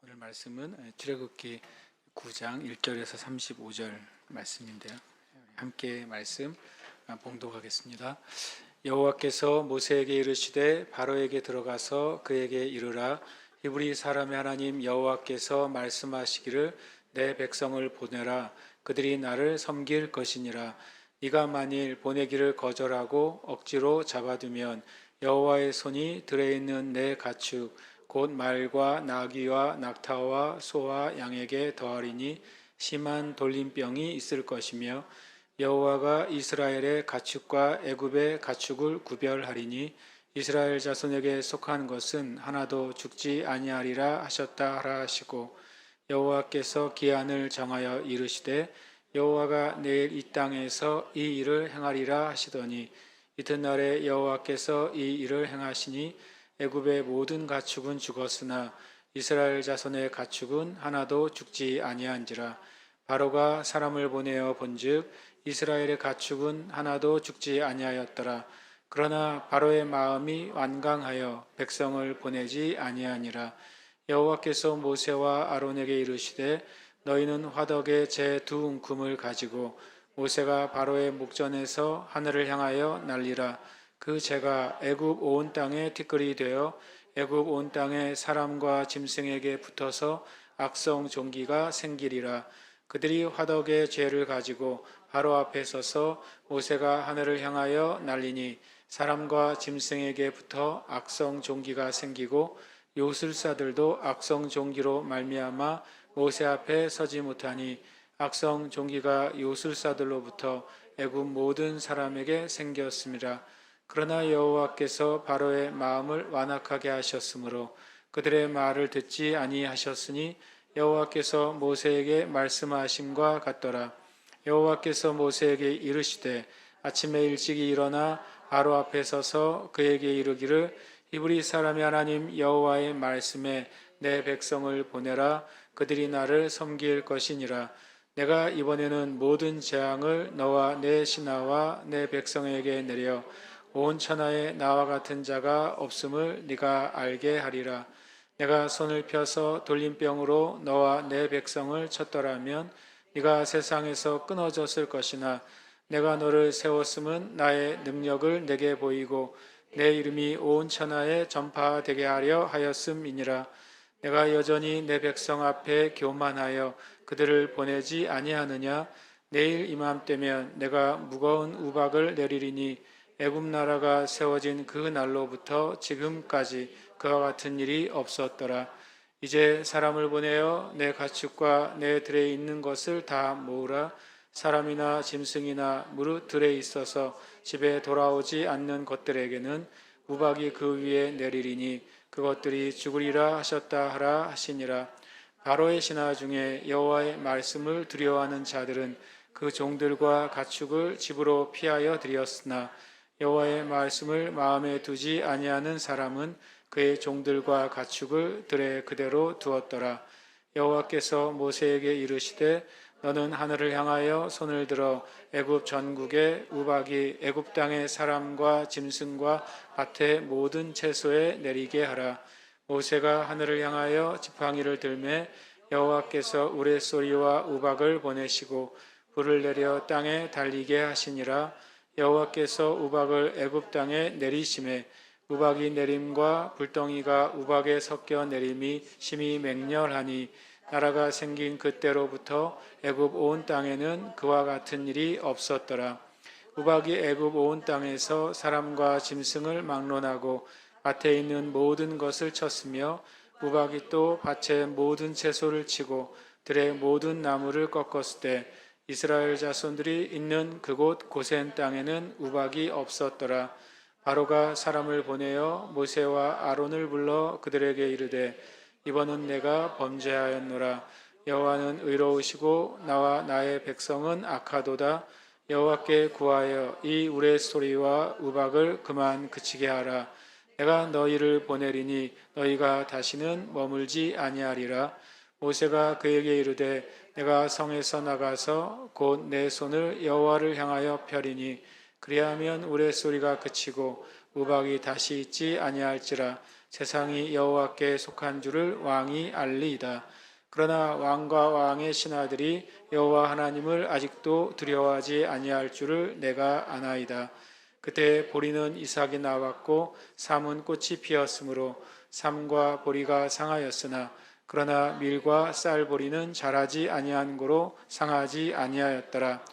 오늘 말씀은 출애굽기 9장 1절에서 35절 말씀인데요. 함께 말씀 봉독하겠습니다. 여호와께서 모세에게 이르시되 바로에게 들어가서 그에게 이르라. 히브리 사람의 하나님 여호와께서 말씀하시기를 내 백성을 보내라. 그들이 나를 섬길 것이니라. 네가 만일 보내기를 거절하고 억지로 잡아두면 여호와의 손이 들에 있는 내 가축 곧 말과 나귀와 낙타와 소와 양에게 더하리니 심한 돌림병이 있을 것이며 여호와가 이스라엘의 가축과 애굽의 가축을 구별하리니 이스라엘 자손에게 속한 것은 하나도 죽지 아니하리라 하셨다 하라 하시고 여호와께서 기한을 정하여 이르시되 여호와가 내일 이 땅에서 이 일을 행하리라 하시더니 이튿날에 여호와께서 이 일을 행하시니 애굽의 모든 가축은 죽었으나 이스라엘 자손의 가축은 하나도 죽지 아니한지라. 바로가 사람을 보내어 본즉 이스라엘의 가축은 하나도 죽지 아니하였더라. 그러나 바로의 마음이 완강하여 백성을 보내지 아니하니라. 여호와께서 모세와 아론에게 이르시되 너희는 화덕에 제 두 움큼을 가지고 모세가 바로의 목전에서 하늘을 향하여 날리라. 그 재가 애굽 온 땅에 티끌이 되어 애굽 온 땅에 사람과 짐승에게 붙어서 악성 종기가 생기리라. 그들이 화덕의 죄를 가지고 바로 앞에 서서 모세가 하늘을 향하여 날리니 사람과 짐승에게 붙어 악성 종기가 생기고 요술사들도 악성 종기로 말미암아 모세 앞에 서지 못하니 악성 종기가 요술사들로부터 애굽 모든 사람에게 생겼습니다. 그러나 여호와께서 바로의 마음을 완악하게 하셨으므로 그들의 말을 듣지 아니하셨으니 여호와께서 모세에게 말씀하심과 같더라. 여호와께서 모세에게 이르시되 아침에 일찍이 일어나 바로 앞에 서서 그에게 이르기를 히브리 사람의 하나님 여호와의 말씀에 내 백성을 보내라. 그들이 나를 섬길 것이니라. 내가 이번에는 모든 재앙을 너와 내 신하와 내 백성에게 내려 온 천하에 나와 같은 자가 없음을 네가 알게 하리라. 내가 손을 펴서 돌림병으로 너와 내 백성을 쳤더라면 네가 세상에서 끊어졌을 것이나 내가 너를 세웠음은 나의 능력을 내게 보이고 내 이름이 온 천하에 전파되게 하려 하였음이니라. 내가 여전히 내 백성 앞에 교만하여 그들을 보내지 아니하느냐. 내일 이맘때면 내가 무거운 우박을 내리리니 애굽 나라가 세워진 그 날로부터 지금까지 그와 같은 일이 없었더라. 이제 사람을 보내어 내 가축과 내 들에 있는 것을 다 모으라. 사람이나 짐승이나 무릇 들에 있어서 집에 돌아오지 않는 것들에게는 우박이 그 위에 내리리니 그것들이 죽으리라 하셨다 하라 하시니라. 바로의 신하 중에 여호와의 말씀을 두려워하는 자들은 그 종들과 가축을 집으로 피하여 들였으나 여호와의 말씀을 마음에 두지 아니하는 사람은 그의 종들과 가축을 들에 그대로 두었더라. 여호와께서 모세에게 이르시되 너는 하늘을 향하여 손을 들어 애굽 전국에 우박이 애굽 땅의 사람과 짐승과 밭의 모든 채소에 내리게 하라. 모세가 하늘을 향하여 지팡이를 들매 여호와께서 우레소리와 우박을 보내시고 불을 내려 땅에 달리게 하시니라. 여호와께서 우박을 애굽 땅에 내리심에 우박이 내림과 불덩이가 우박에 섞여 내림이 심히 맹렬하니 나라가 생긴 그때로부터 애굽 온 땅에는 그와 같은 일이 없었더라. 우박이 애굽 온 땅에서 사람과 짐승을 막론하고 밭에 있는 모든 것을 쳤으며 우박이 또 밭의 모든 채소를 치고 들의 모든 나무를 꺾었을 때 이스라엘 자손들이 있는 그곳 고센 땅에는 우박이 없었더라. 바로가 사람을 보내어 모세와 아론을 불러 그들에게 이르되 이번은 내가 범죄하였노라. 여호와는 의로우시고 나와 나의 백성은 악하도다. 여호와께 구하여 이 우레소리와 우박을 그만 그치게 하라. 내가 너희를 보내리니 너희가 다시는 머물지 아니하리라. 모세가 그에게 이르되 내가 성에서 나가서 곧 내 손을 여호와를 향하여 펴리니 그리하면 우레소리가 그치고 우박이 다시 있지 아니할지라. 세상이 여호와께 속한 줄을 왕이 알리이다. 그러나 왕과 왕의 신하들이 여호와 하나님을 아직도 두려워하지 아니할 줄을 내가 아나이다. 그때 보리는 이삭이 나왔고 삼은 꽃이 피었으므로 삼과 보리가 상하였으나 그러나 밀과 쌀보리는 자라지 아니한 고로 상하지 아니하였더라.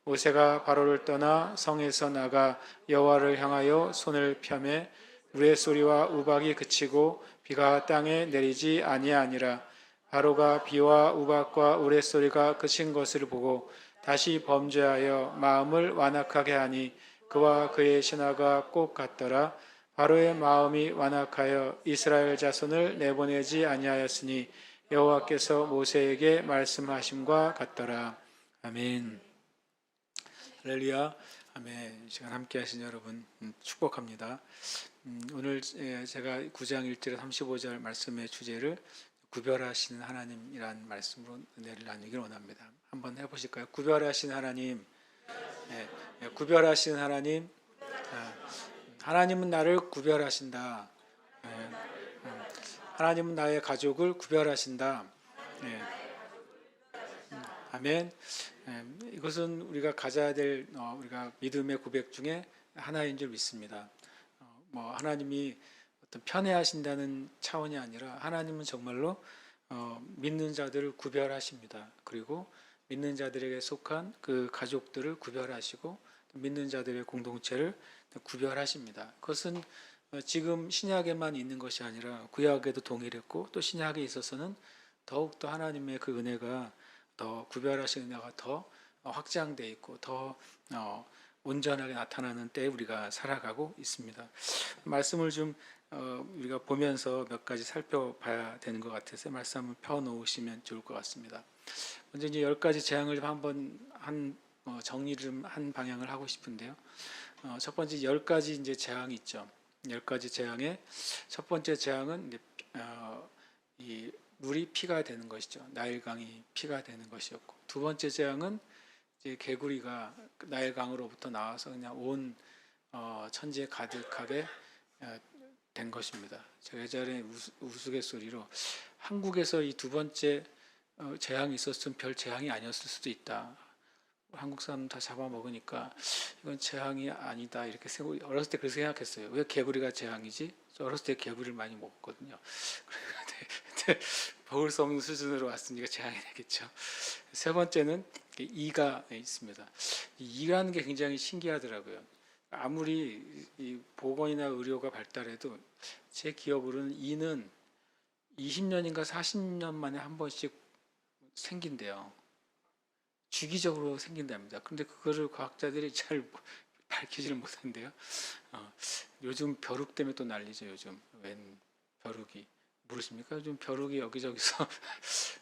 모세가 바로를 떠나 성에서 나가 여호와를 향하여 손을 펴매 우레소리와 우박이 그치고 비가 땅에 내리지 아니하니라. 바로가 비와 우박과 우레소리가 그친 것을 보고 다시 범죄하여 마음을 완악하게 하니 그와 그의 신하가 꼭 같더라. 바로의 마음이 완악하여 이스라엘 자손을 내보내지 아니하였으니 여호와께서 모세에게 말씀하심과 같더라. 아멘. 할렐루야. 아멘. 이 시간 함께 하신 여러분 축복합니다. 오늘 제가 9장 1절에 35절 말씀의 주제를 구별하시는 하나님이라는 말씀으로 은혜를 나누기를 원합니다. 한번 해보실까요? 구별하신 하나님. 구별하신 하나님. 하나님은 나를 구별하신다. 하나님은 나의 가족을 구별하신다. 아멘. 이것은 우리가 가져야 될 우리가 믿음의 고백 중에 하나인 줄 믿습니다. 하나님이 어떤 편애하신다는 차원이 아니라 하나님은 정말로 믿는 자들을 구별하십니다. 그리고 믿는 자들에게 속한 그 가족들을 구별하시고 믿는 자들의 공동체를 구별하십니다. 그것은 지금 신약에만 있는 것이 아니라 구약에도 동일했고 또 신약에 있어서는 더욱더 하나님의 그 은혜가 더 구별하시는 은혜가 더 확장되어 있고 더 온전하게 나타나는 때에 우리가 살아가고 있습니다. 말씀을 좀 우리가 보면서 몇 가지 살펴봐야 되는 것 같아서 말씀 한번 펴놓으시면 좋을 것 같습니다. 먼저 이제 10가지 재앙을 한번 정리를 좀 한 방향을 하고 싶은데요. 첫 번째 10가지 이제 재앙이 있죠. 10가지 재앙의 첫 번째 재앙은 이제 이 물이 피가 되는 것이죠. 나일강이 피가 되는 것이었고, 두 번째 재앙은 이제 개구리가 나일강으로부터 나와서 그냥 온 천지에 가득하게 된 것입니다. 제가 예전에 우스갯소리로 한국에서 이 두 번째 재앙이 있었으면 별 재앙이 아니었을 수도 있다. 한국 사람 다 잡아먹으니까 이건 재앙이 아니다 이렇게 어렸을 때 그렇게 생각했어요. 왜 개구리가 재앙이지? 어렸을 때 개구리를 많이 먹었거든요. 근데 먹을 수 없는 수준으로 왔으니까 재앙이 되겠죠. 세 번째는 이가 있습니다. 이라는 게 굉장히 신기하더라고요. 아무리 이 보건이나 의료가 발달해도 제 기억으로는 이는 20년인가 40년 만에 한 번씩 생긴대요. 주기적으로 생긴답니다. 그런데 그거를 과학자들이 잘 밝히지를 못한대요. 요즘 벼룩 때문에 또 난리죠. 요즘 웬 벼룩이 모르십니까? 요즘 벼룩이 여기저기서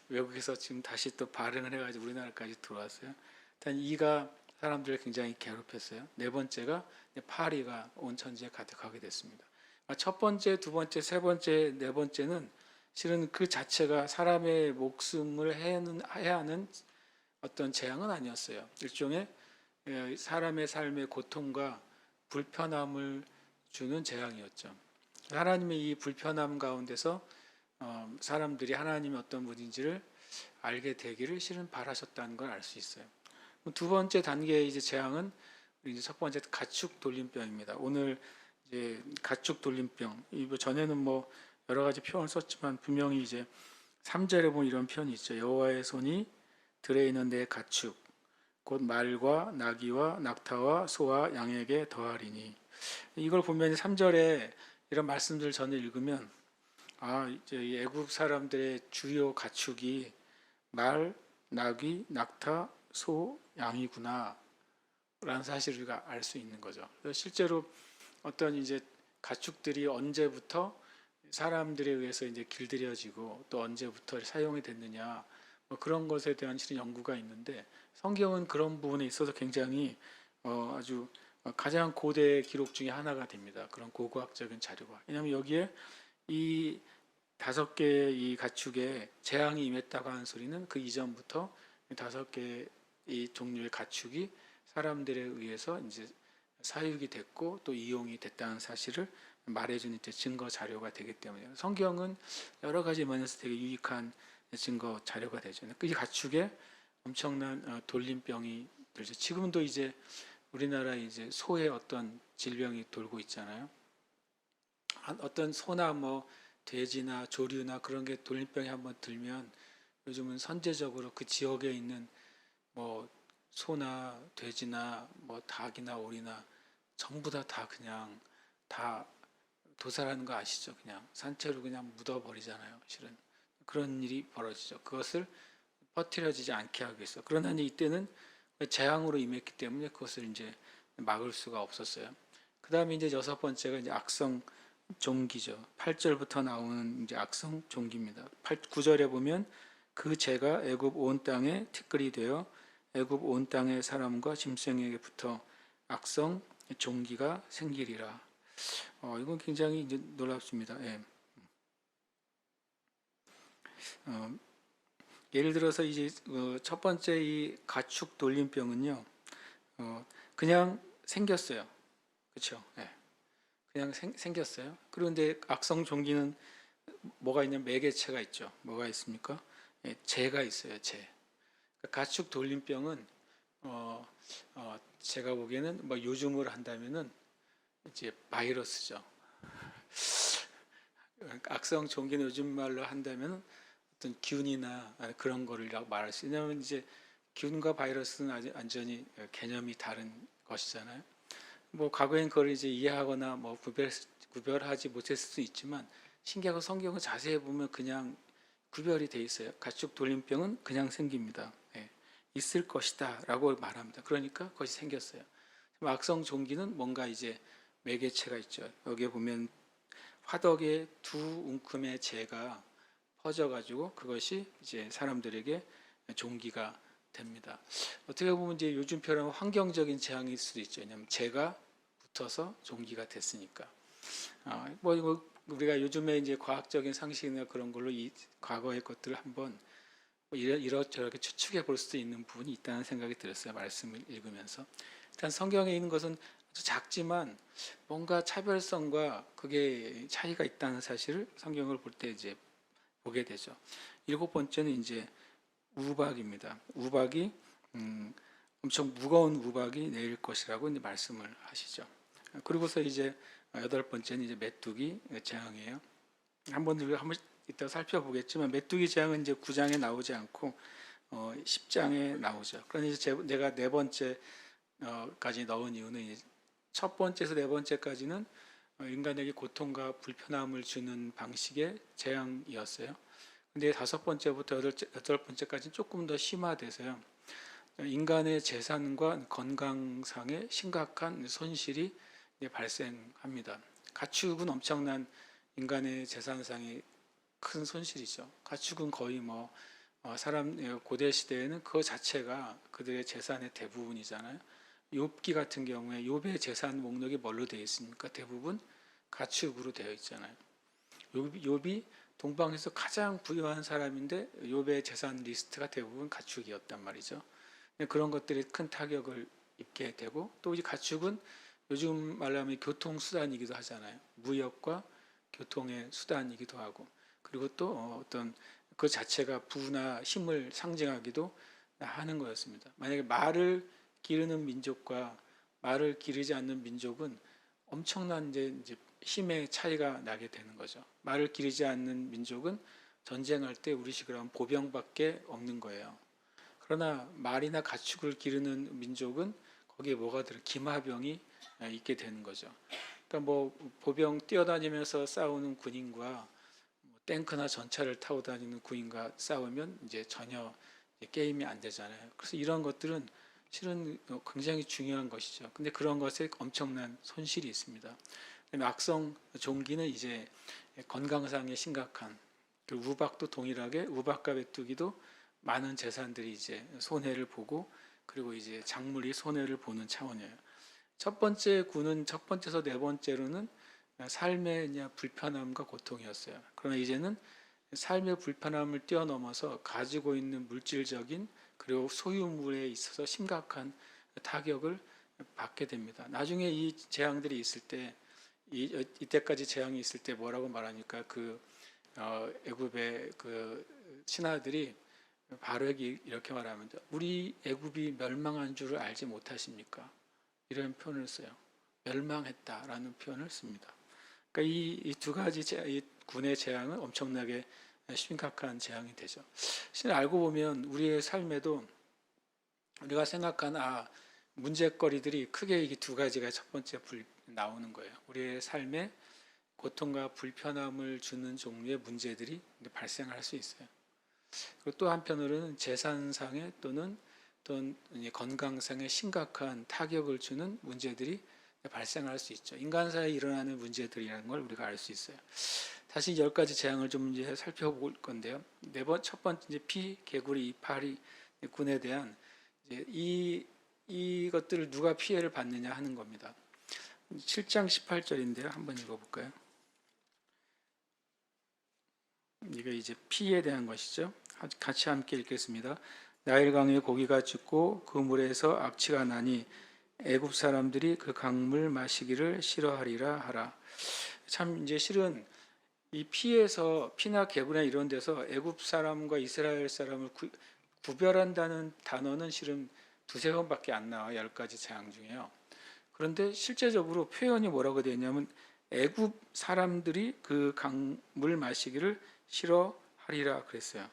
외국에서 지금 다시 또 발행을 해가지고 우리나라까지 들어왔어요. 일단 이가 사람들을 굉장히 괴롭혔어요. 네 번째가 파리가 온 천지에 가득하게 됐습니다. 첫 번째, 두 번째, 세 번째, 네 번째는 실은 그 자체가 사람의 목숨을 해야 하는 어떤 재앙은 아니었어요. 일종의 사람의 삶의 고통과 불편함을 주는 재앙이었죠. 하나님의 이 불편함 가운데서 사람들이 하나님이 어떤 분인지를 알게 되기를 실은 바라셨다는 걸 알 수 있어요. 두 번째 단계의 이제 재앙은 이제 첫 번째 가축 돌림병입니다. 오늘 이제 가축 돌림병, 전에는 뭐 여러 가지 표현을 썼지만 분명히 이제 3절에 보면 이런 표현이 있죠. 여호와의 손이 들에 있는 내 가축 곧 말과 나귀와 낙타와 소와 양에게 더하리니. 이걸 보면 3절에 이런 말씀들을 전에 읽으면 이제 애굽 사람들의 주요 가축이 말, 나귀, 낙타, 소, 양이구나 라는 사실을 우리가 알 수 있는 거죠. 실제로 어떤 이제 가축들이 언제부터 사람들에 의해서 이제 길들여지고 또 언제부터 사용이 됐느냐 그런 것에 대한 실은 연구가 있는데 성경은 그런 부분에 있어서 굉장히 아주 가장 고대 기록 중에 하나가 됩니다. 그런 고고학적인 자료가. 왜냐하면 여기에 이 5개의 이 가축에 재앙이 임했다고 하는 소리는 그 이전부터 5개의 이 종류의 가축이 사람들에 의해서 이제 사육이 됐고 또 이용이 됐다는 사실을 말해주는 이제 증거 자료가 되기 때문에 성경은 여러 가지 면에서 되게 유익한 증거 자료가 되죠. 이 가축에 엄청난 돌림병이 들죠. 지금도 이제 우리나라에 이제 소에 어떤 질병이 돌고 있잖아요. 어떤 소나 뭐 돼지나 조류나 그런 게 돌림병이 한번 들면 요즘은 선제적으로 그 지역에 있는 뭐 소나 돼지나 뭐 닭이나 오리나 전부 다 그냥 다 도살하는 거 아시죠? 그냥 산채로 그냥 묻어버리잖아요. 실은 그런 일이 벌어지죠. 그것을 퍼뜨려지지 않게 하기 위해서. 그러나 이때는 재앙으로 임했기 때문에 그것을 이제 막을 수가 없었어요. 그 다음에 이제 여섯 번째가 이제 악성 종기죠. 8절부터 나오는 이제 악성 종기입니다. 9절에 보면 그 재가 애굽 온 땅에 티끌이 되어 애굽 온 땅의 사람과 짐승에게부터 악성 종기가 생기리라. 이건 굉장히 이제 놀랍습니다. 예. 예를 들어서 이제 첫 번째 이 가축 돌림병은요, 그냥 생겼어요. 그렇죠? 예. 그냥 생겼어요. 그런데 악성 종기는 뭐가 있냐면 매개체가 있죠. 뭐가 있습니까? 예, 재가 있어요. 재. 가축 돌림병은 제가 보기에는 뭐 요즘으로 한다면은 이제 바이러스죠. 악성 종기는 요즘 말로 한다면 어떤 균이나 그런 거를 말할 수 있냐면 이제 균과 바이러스는 아주 완전히 개념이 다른 것이잖아요. 뭐 과거엔 그걸 이제 이해하거나 뭐 구별하지 못했을 수 있지만 신기하고 성경을 자세히 보면 그냥 구별이 돼 있어요. 가축 돌림병은 그냥 생깁니다. 예, 있을 것이다라고 말합니다. 그러니까 그것이 생겼어요. 악성 종기는 뭔가 이제 매개체가 있죠. 여기에 보면 화덕의 두 움큼의 재가 퍼져가지고 그것이 이제 사람들에게 종기가 됩니다. 어떻게 보면 이제 요즘 표현은 환경적인 재앙일 수도 있죠. 왜냐하면 재가 붙어서 종기가 됐으니까. 뭐 우리가 요즘에 이제 과학적인 상식이나 그런 걸로 이 과거의 것들을 한번 뭐 이렇저렇게 추측해 볼 수도 있는 부분이 있다는 생각이 들었어요. 말씀을 읽으면서. 일단 성경에 있는 것은 아주 작지만 뭔가 차별성과 그게 차이가 있다는 사실을 성경을 볼 때 이제 보게 되죠. 일곱 번째는 이제 우박입니다. 우박이 엄청 무거운 우박이 내릴 것이라고 이제 말씀을 하시죠. 그리고서 이제 여덟 번째는 이제 메뚜기 재앙이에요. 한번 이따 살펴보겠지만 메뚜기 재앙은 이제 9장에 나오지 않고 10장에 나오죠. 그런데 이제 내가 네 번째까지 넣은 이유는 첫 번째에서 네 번째까지는 인간에게 고통과 불편함을 주는 방식의 재앙이었어요. 근데 다섯 번째부터 여덟 번째까지는 조금 더 심화돼서요. 인간의 재산과 건강상의 심각한 손실이 발생합니다. 가축은 엄청난 인간의 재산상의 큰 손실이죠. 가축은 거의 뭐 사람 고대 시대에는 그 자체가 그들의 재산의 대부분이잖아요. 욥기 같은 경우에 욥의 재산 목록이 뭘로 되어 있습니까? 대부분 가축으로 되어 있잖아요. 욥이 동방에서 가장 부유한 사람인데 욥의 재산 리스트가 대부분 가축이었단 말이죠. 그런 것들이 큰 타격을 입게 되고 또 이 가축은 요즘 말로 하면 교통수단이기도 하잖아요. 무역과 교통의 수단이기도 하고 그리고 또 어떤 그 자체가 부나 힘을 상징하기도 하는 거였습니다. 만약에 말을 기르는 민족과 말을 기르지 않는 민족은 엄청난 이제 힘의 차이가 나게 되는 거죠. 말을 기르지 않는 민족은 전쟁할 때 우리식으로 하면 보병밖에 없는 거예요. 그러나 말이나 가축을 기르는 민족은 거기에 뭐가 들어 기마병이 있게 되는 거죠. 그러니까 뭐 보병 뛰어다니면서 싸우는 군인과 탱크나 전차를 타고 다니는 군인과 싸우면 이제 전혀 게임이 안 되잖아요. 그래서 이런 것들은 실은 굉장히 중요한 것이죠. 근데 그런 것에 엄청난 손실이 있습니다. 악성 종기는 이제 건강상의 심각한 우박도 동일하게 우박과 메뚜기도 많은 재산들이 이제 손해를 보고 그리고 이제 작물이 손해를 보는 차원이에요. 첫 번째 구는 첫 번째에서 네 번째로는 삶의 불편함과 고통이었어요. 그러나 이제는 삶의 불편함을 뛰어넘어서 가지고 있는 물질적인 그리고 소유물에 있어서 심각한 타격을 받게 됩니다. 나중에 이 재앙들이 있을 때 이때까지 재앙이 있을 때 뭐라고 말하니까 애굽의 그 신하들이 바로에게 이렇게 말합니다. 우리 애굽이 멸망한 줄을 알지 못하십니까? 이런 표현을 써요. 멸망했다라는 표현을 씁니다. 그러니까 이 두 가지 이 군의 재앙은 엄청나게 심각한 재앙이 되죠. 사실 알고 보면 우리의 삶에도 우리가 생각한 문제거리들이 크게 이 두 가지가 첫 번째 나오는 거예요. 우리의 삶에 고통과 불편함을 주는 종류의 문제들이 발생할 수 있어요. 그리고 또 한편으로는 재산상의 또는 건강상의 심각한 타격을 주는 문제들이 발생할 수 있죠. 인간 사이에 일어나는 문제들이라는 걸 우리가 알 수 있어요. 다시 10가지 재앙을 좀 이제 살펴볼 건데요. 첫 번째 이제 피, 개구리, 이파리 군에 대한 이제 이것들을 누가 피해를 받느냐 하는 겁니다. 7장 18절인데요. 한번 읽어볼까요? 이게 이제 피에 대한 것이죠. 같이 함께 읽겠습니다. 나일강에 고기가 죽고 그 물에서 악취가 나니 애굽 사람들이 그 강물 마시기를 싫어하리라 하라. 참 이제 실은 이 피나 개구리나 이런 데서 애굽 사람과 이스라엘 사람을 구별한다는 단어는 실은 두세 번밖에 안 나와요. 10가지 재앙 중에요. 그런데 실제적으로 표현이 뭐라고 되어 있냐면 애굽 사람들이 그 강물 마시기를 싫어하리라 그랬어요.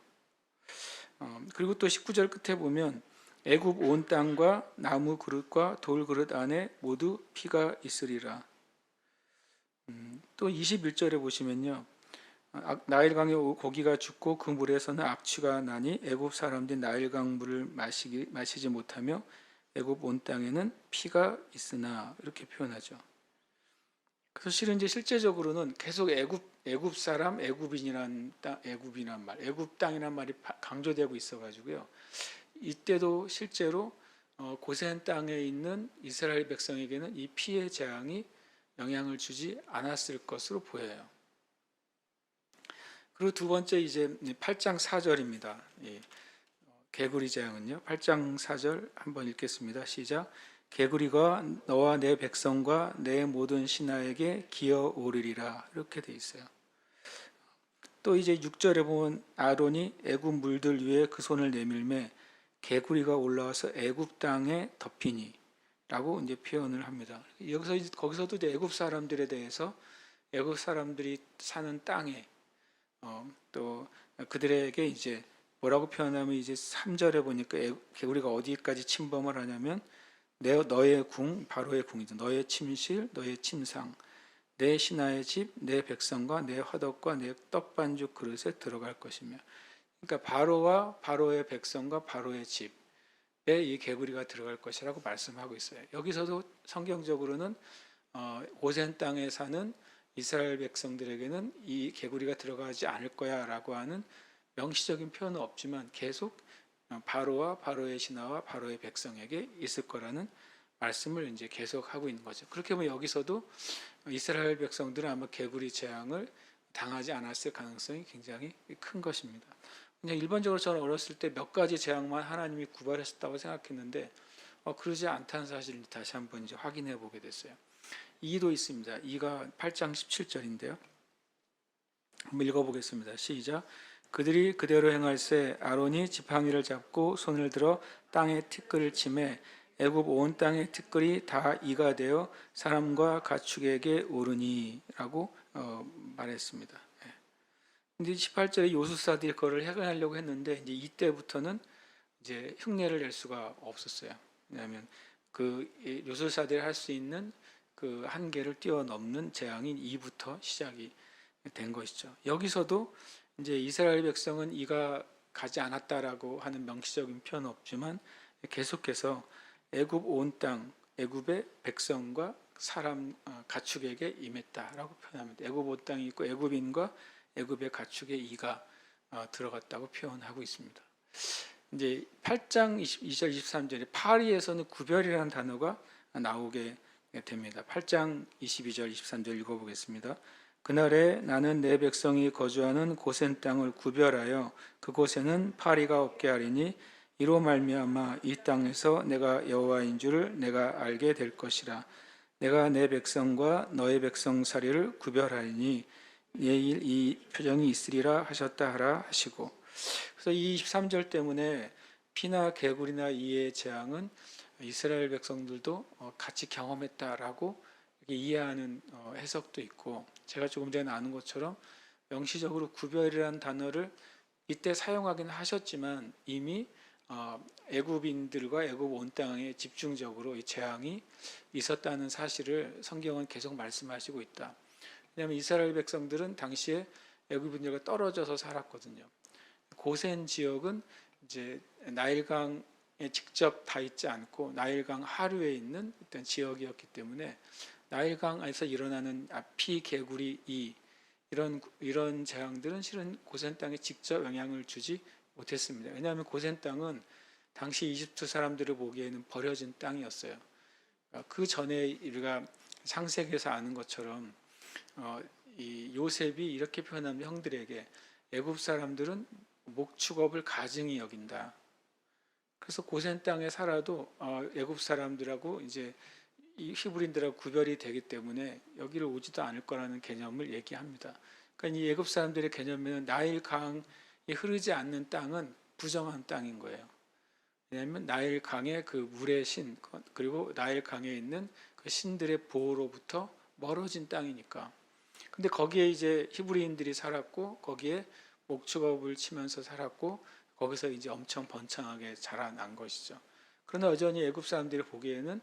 그리고 또 19절 끝에 보면 애굽 온 땅과 나무 그릇과 돌 그릇 안에 모두 피가 있으리라. 또 21절에 보시면요. 나일강에 고기가 죽고 그 물에서는 악취가 나니 애굽 사람들이 나일강 물을 마시지 못하며 애굽 온 땅에는 피가 있으나 이렇게 표현하죠. 그래서 실은 이제 실제적으로는 계속 애굽 사람, 애굽이란 말이 강조되고 있어가지고요. 이때도 실제로 고센 땅에 있는 이스라엘 백성에게는 이 피의 재앙이 영향을 주지 않았을 것으로 보여요. 그리고 두 번째 이제 8장 4절입니다. 개구리 재앙은요. 8장 4절 한번 읽겠습니다. 시작. 개구리가 너와 내 백성과 내 모든 신하에게 기어오르리라 이렇게 돼 있어요. 또 이제 6절에 보면 아론이 애굽 물들 위에 그 손을 내밀매 개구리가 올라와서 애굽 땅에 덮이니 라고 이제 표현을 합니다. 거기서도 이제 애굽 사람들에 대해서 애굽 사람들이 사는 땅에 또 그들에게 이제 뭐라고 표현하면 이제 3절에 보니까 개구리가 어디까지 침범을 하냐면 너의 궁, 바로의 궁이죠. 너의 침실, 너의 침상, 내 신하의 집, 내 백성과 내 화덕과 내 떡반죽 그릇에 들어갈 것이며, 그러니까 바로와 바로의 백성과 바로의 집에 이 개구리가 들어갈 것이라고 말씀하고 있어요. 여기서도 성경적으로는 고센 땅에 사는 이스라엘 백성들에게는 이 개구리가 들어가지 않을 거야라고 하는 명시적인 표현은 없지만 계속 바로와 바로의 신하와 바로의 백성에게 있을 거라는 말씀을 이제 계속 하고 있는 거죠. 그렇게 보면 여기서도 이스라엘 백성들은 아마 개구리 재앙을 당하지 않았을 가능성이 굉장히 큰 것입니다. 그냥 일반적으로 저는 어렸을 때 몇 가지 재앙만 하나님이 구발하셨다고 생각했는데 그러지 않다는 사실을 다시 한번 이제 확인해 보게 됐어요. 2도 있습니다. 2가 8장 17절인데요. 한번 읽어보겠습니다. 시작. 그들이 그대로 행할세 아론이 지팡이를 잡고 손을 들어 땅에 티끌을 치매 애굽 온 땅의 티끌이 다 이가 되어 사람과 가축에게 오르니 라고 말했습니다. 근데 18절에 요술사들이 그거를 해결하려고 했는데 이제 이때부터는 이제 흉내를 낼 수가 없었어요. 왜냐하면 그 요술사들이 할 수 있는 그 한계를 뛰어넘는 재앙인 이부터 시작이 된 것이죠. 여기서도 이제 이스라엘 백성은 이가 가지 않았다라고 하는 명시적인 표현은 없지만 계속해서 애굽 온 땅, 애굽의 백성과 사람 가축에게 임했다라고 표현합니다. 애굽 온 땅이 있고 애굽인과 애굽의 가축에 이가 들어갔다고 표현하고 있습니다. 이제 8장 22절 23절에 파리에서는 구별이라는 단어가 나오게 됩니다. 8장 22절 23절 읽어보겠습니다. 그날에 나는 내 백성이 거주하는 고센 땅을 구별하여 그곳에는 파리가 없게 하리니 이로 말미암아 이 땅에서 내가 여호와인 줄을 내가 알게 될 것이라. 내가 내 백성과 너의 백성 사리를 구별하리니 내일 이 표정이 있으리라 하셨다 하라 하시고. 그래서 이 23절 때문에 피나 개구리나 이의 재앙은 이스라엘 백성들도 같이 경험했다라고 이렇게 이해하는 해석도 있고, 제가 조금 전에 나눈 것처럼 명시적으로 구별이라는 단어를 이때 사용하긴 하셨지만 이미 애굽인들과 애굽 온 땅에 집중적으로 이 재앙이 있었다는 사실을 성경은 계속 말씀하시고 있다. 왜냐하면 이스라엘 백성들은 당시에 애굽인들과 떨어져서 살았거든요. 고센 지역은 이제 나일강에 직접 다 있지 않고 나일강 하류에 있는 어떤 지역이었기 때문에 나일강에서 일어나는 피, 개구리, 이런 재앙들은 실은 고센 땅에 직접 영향을 주지 못했습니다. 왜냐하면 고센 땅은 당시 이집트 사람들을 보기에는 버려진 땅이었어요. 그 전에 우리가 창세기에서 아는 것처럼 이 요셉이 이렇게 표현합니다. 형들에게 애굽 사람들은 목축업을 가증히 여긴다. 그래서 고센 땅에 살아도 애굽 사람들하고 이제 이 히브리인들하고 구별이 되기 때문에 여기를 오지도 않을 거라는 개념을 얘기합니다. 그러니까 이 애굽 사람들의 개념에는 나일 강이 흐르지 않는 땅은 부정한 땅인 거예요. 왜냐하면 나일 강의 그 물의 신, 그리고 나일 강에 있는 그 신들의 보호로부터 멀어진 땅이니까. 근데 거기에 이제 히브리인들이 살았고 거기에 목축업을 치면서 살았고 거기서 이제 엄청 번창하게 자라난 것이죠. 그러나 여전히 애굽 사람들이 보기에는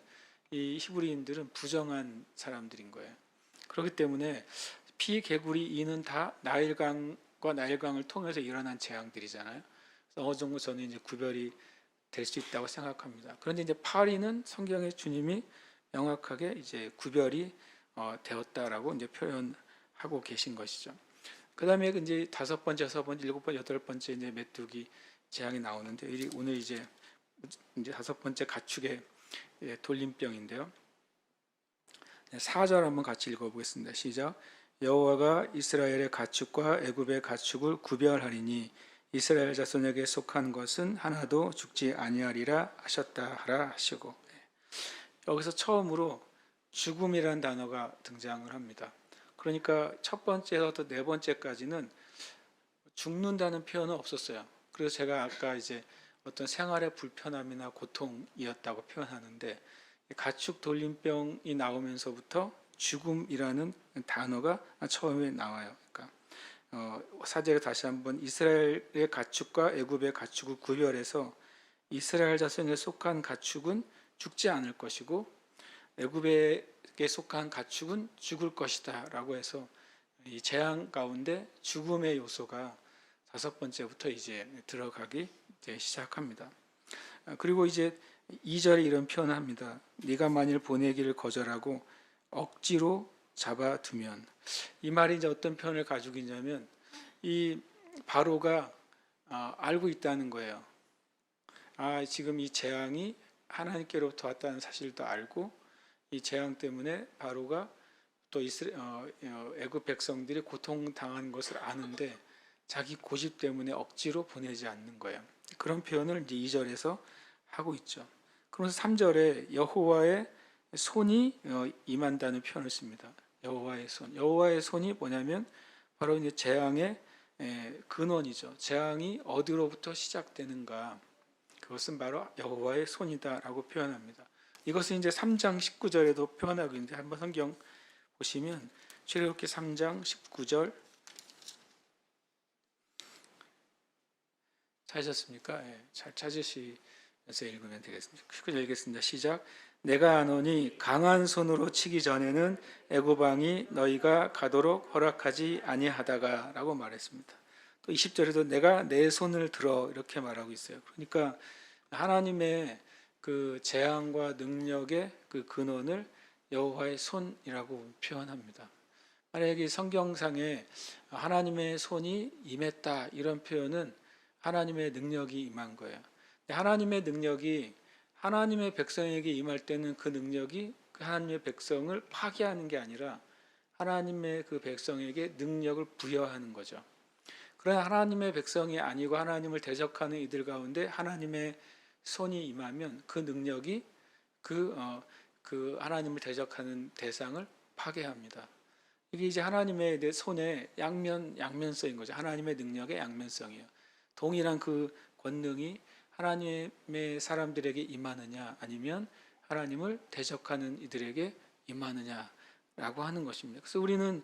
이 히브리인들은 부정한 사람들인 거예요. 그렇기 때문에 피, 개구리, 이는 다 나일강과 나일강을 통해서 일어난 재앙들이잖아요. 그래서 어느 정도 저는 이제 구별이 될 수 있다고 생각합니다. 그런데 이제 파리는 성경에 주님이 명확하게 이제 구별이 되었다라고 이제 표현하고 계신 것이죠. 그 다음에 이제 5번째, 6번째, 7번째, 8번째 이제 메뚜기 재앙이 나오는데 오늘 이제 5번째 가축의 돌림병인데요. 4절 한번 같이 읽어보겠습니다. 시작. 여호와가 이스라엘의 가축과 애굽의 가축을 구별하리니 이스라엘 자손에게 속한 것은 하나도 죽지 아니하리라 하셨다 하라 하시고. 여기서 처음으로 죽음이라는 단어가 등장을 합니다. 그러니까 첫 번째부터 네 번째까지는 죽는다는 표현은 없었어요. 그래서 제가 아까 이제 어떤 생활의 불편함이나 고통이었다고 표현하는데 가축 돌림병이 나오면서부터 죽음이라는 단어가 처음에 나와요. 그러니까 사제가 다시 한번 이스라엘의 가축과 애굽의 가축을 구별해서 이스라엘 자손에 속한 가축은 죽지 않을 것이고 애굽에 속한 가축은 죽을 것이다 라고 해서 이 재앙 가운데 죽음의 요소가 5번째부터 이제 들어가기 이제 시작합니다. 그리고 이제 2절에 이런 표현을 합니다. 네가 만일 보내기를 거절하고 억지로 잡아두면. 이 말이 이제 어떤 표현을 가지고 있냐면 이 바로가 알고 있다는 거예요. 지금 이 재앙이 하나님께로부터 왔다는 사실도 알고 이 재앙 때문에 바로가 또 애굽 백성들이 고통당한 것을 아는데 자기 고집 때문에 억지로 보내지 않는 거예요. 그런 표현을 이제 2절에서 하고 있죠. 그러면서 3절에 여호와의 손이 임한다는 표현을 씁니다. 여호와의 손. 여호와의 손이 뭐냐면 바로 이제 재앙의 근원이죠. 재앙이 어디로부터 시작되는가? 그것은 바로 여호와의 손이다라고 표현합니다. 이것은 이제 3장 19절에도 표현하고 있는데 한번 성경 보시면 출애굽기 3장 19절 찾으셨습니까? 잘 찾으시면서 읽으면 되겠습니다. 19절 읽겠습니다. 시작. 내가 아노니 강한 손으로 치기 전에는 애굽 왕이 너희가 가도록 허락하지 아니하다가 라고 말했습니다. 또 20절에도 내가 내 손을 들어 이렇게 말하고 있어요. 그러니까 하나님의 그 재앙과 능력의 그 근원을 여호와의 손이라고 표현합니다. 만약에 성경상에 하나님의 손이 임했다 이런 표현은 하나님의 능력이 임한 거예요. 하나님의 능력이 하나님의 백성에게 임할 때는 그 능력이 그 하나님의 백성을 파괴하는 게 아니라 하나님의 그 백성에게 능력을 부여하는 거죠. 그러나 하나님의 백성이 아니고 하나님을 대적하는 이들 가운데 하나님의 손이 임하면 그 능력이 그 하나님을 대적하는 대상을 파괴합니다. 이게 이제 하나님의 내 손의 양면성인 거죠. 하나님의 능력의 양면성이에요. 동일한 그 권능이 하나님의 사람들에게 임하느냐 아니면 하나님을 대적하는 이들에게 임하느냐라고 하는 것입니다. 그래서 우리는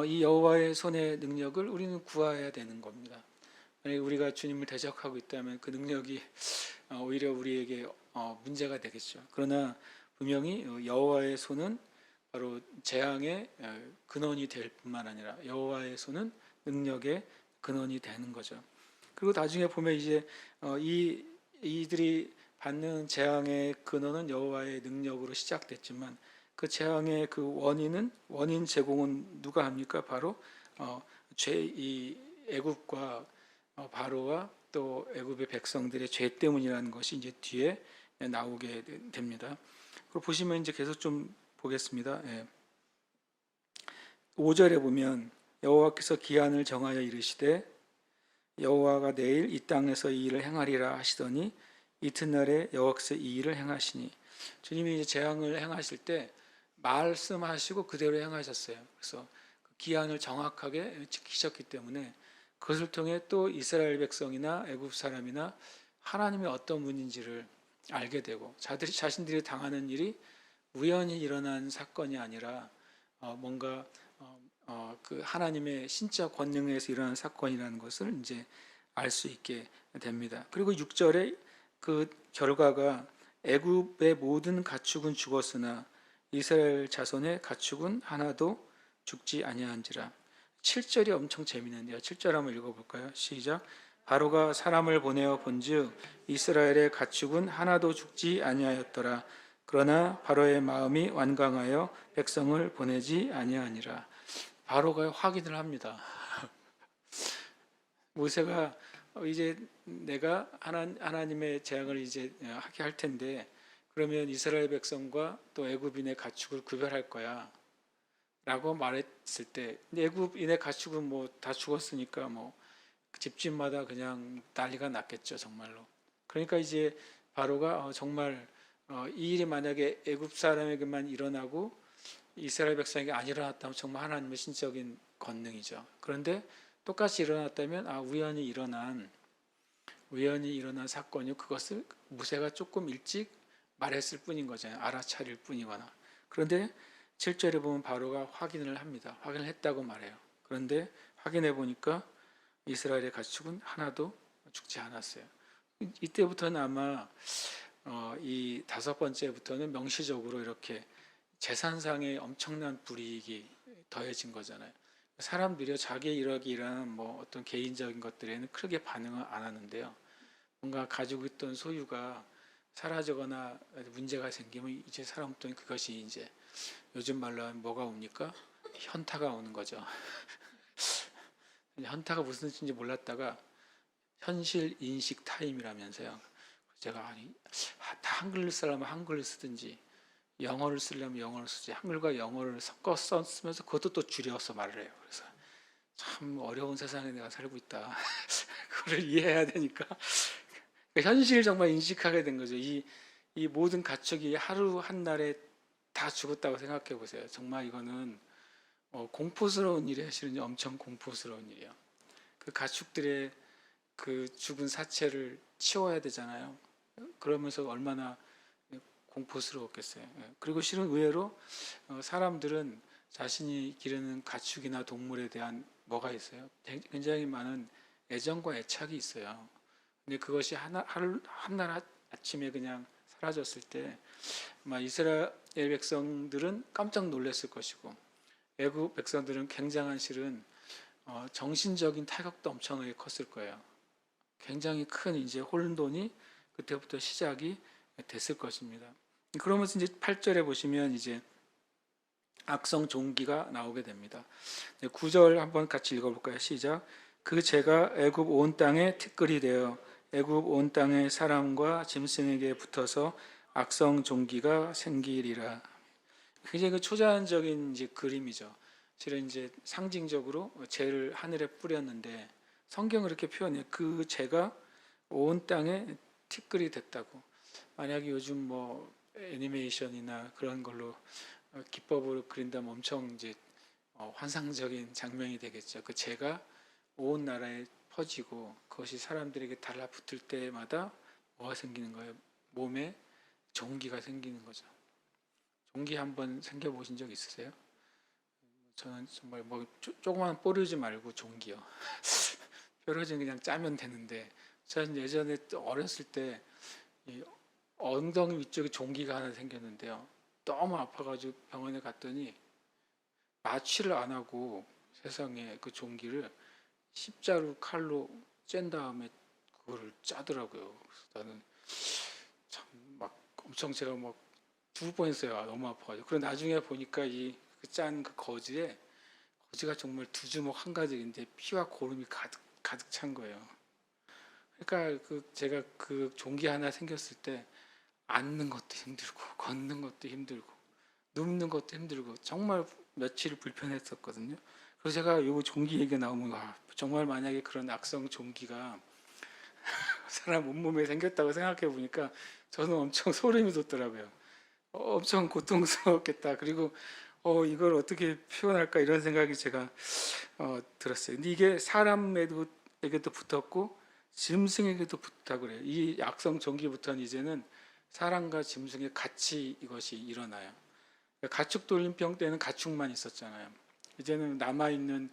이 여호와의 손의 능력을 우리는 구해야 되는 겁니다. 만약에 우리가 주님을 대적하고 있다면 그 능력이 오히려 우리에게 문제가 되겠죠. 그러나 분명히 여호와의 손은 바로 재앙의 근원이 될 뿐만 아니라 여호와의 손은 능력의 근원이 되는 거죠. 그리고 나중에 보면 이제 이들이 받는 재앙의 근원은 여호와의 능력으로 시작됐지만 그 재앙의 그 원인 제공은 누가 합니까? 바로 이 애굽과 바로와 또 애굽의 백성들의 죄 때문이라는 것이 이제 뒤에 나오게 됩니다. 그리고 보시면 이제 계속 좀 보겠습니다. 5절에 보면 여호와께서 기한을 정하여 이르시되 여호와가 내일 이 땅에서 이 일을 행하리라 하시더니 이튿날에 여호와께서 이 일을 행하시니, 주님이 이제 재앙을 행하실 때 말씀하시고 그대로 행하셨어요. 그래서 그 기한을 정확하게 지키셨기 때문에 그것을 통해 또 이스라엘 백성이나 애굽 사람이나 하나님의 어떤 분인지를 알게 되고 자신들이 당하는 일이 우연히 일어난 사건이 아니라 뭔가 그 하나님의 신적 권능에서 일어난 사건이라는 것을 이제 알 수 있게 됩니다. 그리고 6절에 그 결과가 애굽의 모든 가축은 죽었으나 이스라엘 자손의 가축은 하나도 죽지 아니한지라. 7절이 엄청 재미있는데요. 7절 한번 읽어볼까요? 시작. 바로가 사람을 보내어 본즉 이스라엘의 가축은 하나도 죽지 아니하였더라. 그러나 바로의 마음이 완강하여 백성을 보내지 아니하니라. 바로가 확인을 합니다. 모세가 이제 내가 하나님의 재앙을 이제 하게 할 텐데 그러면 이스라엘 백성과 또 애굽인의 가축을 구별할 거야 라고 말했을 때, 애굽인의 가축은 뭐 다 죽었으니까 뭐 집집마다 그냥 난리가 났겠죠, 정말로. 그러니까 이제 바로가 정말 이 일이 만약에 애굽 사람에게만 일어나고 이스라엘 백성에게 안 일어났다면 정말 하나님의 신적인 권능이죠. 그런데 똑같이 일어났다면 우연히 일어난 사건이, 그것을 모세가 조금 일찍 말했을 뿐인 거잖아요. 알아차릴 뿐이거나. 그런데 7절에 보면 바로가 확인을 합니다. 확인을 했다고 말해요. 그런데 확인해 보니까 이스라엘의 가축은 하나도 죽지 않았어요. 이때부터는 아마 이 5번째부터는 명시적으로 이렇게 재산상의 엄청난 불이익이 더해진 거잖아요. 사람들이 자기의 일하기 일하는 뭐 어떤 개인적인 것들에는 크게 반응을 안 하는데요. 뭔가 가지고 있던 소유가 사라지거나 문제가 생기면 이제 사람들은 그것이 이제 요즘 말로 하면 뭐가 옵니까? 현타가 오는 거죠. 현타가 무슨 뜻인지 몰랐다가 현실 인식 타임이라면서요. 제가 다 한글 사람은 한글을 쓰든지 영어를 쓰려면 영어를 쓰지, 한글과 영어를 섞어 쓰면서 그것도 또 줄여서 말을 해요. 그래서 참 어려운 세상에 내가 살고 있다. 그걸 이해해야 되니까 현실을 정말 인식하게 된 거죠. 이 모든 가축이 하루 한 날에 다 죽었다고 생각해 보세요. 정말 이거는 공포스러운 일이에요. 실은 엄청 공포스러운 일이에요. 그 가축들의 그 죽은 사체를 치워야 되잖아요. 그러면서 얼마나 공포스러웠겠어요. 그리고 실은 의외로 사람들은 자신이 기르는 가축이나 동물에 대한 뭐가 있어요? 굉장히 많은 애정과 애착이 있어요. 근데 그것이 한날 아침에 그냥 사라졌을 때 아마 이스라엘 백성들은 깜짝 놀랐을 것이고 애굽 백성들은 굉장한 실은 정신적인 타격도 엄청나게 컸을 거예요. 굉장히 큰 이제 혼돈이 그때부터 시작이 됐을 것입니다. 그러면서 이제 8절에 보시면 이제 악성 종기가 나오게 됩니다. 9절 한번 같이 읽어볼까요? 시작. 그 죄가 애굽 온 땅에 티끌이 되어 애굽 온 땅의 사람과 짐승에게 붙어서 악성 종기가 생기리라. 굉장히 그 초자연적인 이제 그림이죠. 실은 이제 상징적으로 죄를 하늘에 뿌렸는데 성경은 그렇게 표현해요. 그 죄가 온 땅에 티끌이 됐다고. 만약에 요즘 뭐 애니메이션이나 그런 걸로 기법으로 그린다면 엄청 이제 환상적인 장면이 되겠죠. 그 죄가 온 나라에 퍼지고 그것이 사람들에게 달라붙을 때마다 뭐가 생기는 거예요? 몸에 종기가 생기는 거죠. 종기 한번 생겨보신 적 있으세요? 저는 정말 뭐 조그만 뽀르지 말고 종기요. 뾰루지는 그냥 짜면 되는데 저는 예전에 어렸을 때 엉덩이 위쪽에 종기가 하나 생겼는데요. 너무 아파가지고 병원에 갔더니 마취를 안 하고 세상에 그 종기를 십자로 칼로 짠 다음에 그거를 짜더라고요. 그래서 나는 참 막 엄청 제가 막 죽을 뻔했어요. 너무 아파가지고. 그리고 나중에 보니까 이 짠 그 거지가 정말 두 주먹 한 가득인데 피와 고름이 가득 찬 거예요. 그러니까 제가 그 종기 하나 생겼을 때 앉는 것도 힘들고 걷는 것도 힘들고 눕는 것도 힘들고 정말 며칠 불편했었거든요. 그래서 제가 요 종기 얘기가 나오면 정말 만약에 그런 악성 종기가 사람 온몸에 생겼다고 생각해 보니까 저는 엄청 소름이 돋더라고요. 엄청 고통스럽겠다. 그리고 이걸 어떻게 표현할까 이런 생각이 제가 들었어요. 근데 이게 사람에게도 붙었고 짐승에게도 붙다고 그래요. 이 악성 종기부터는 이제는 사람과 짐승의 같이 이것이 일어나요. 가축 돌림병 때는 가축만 있었잖아요. 이제는 남아있는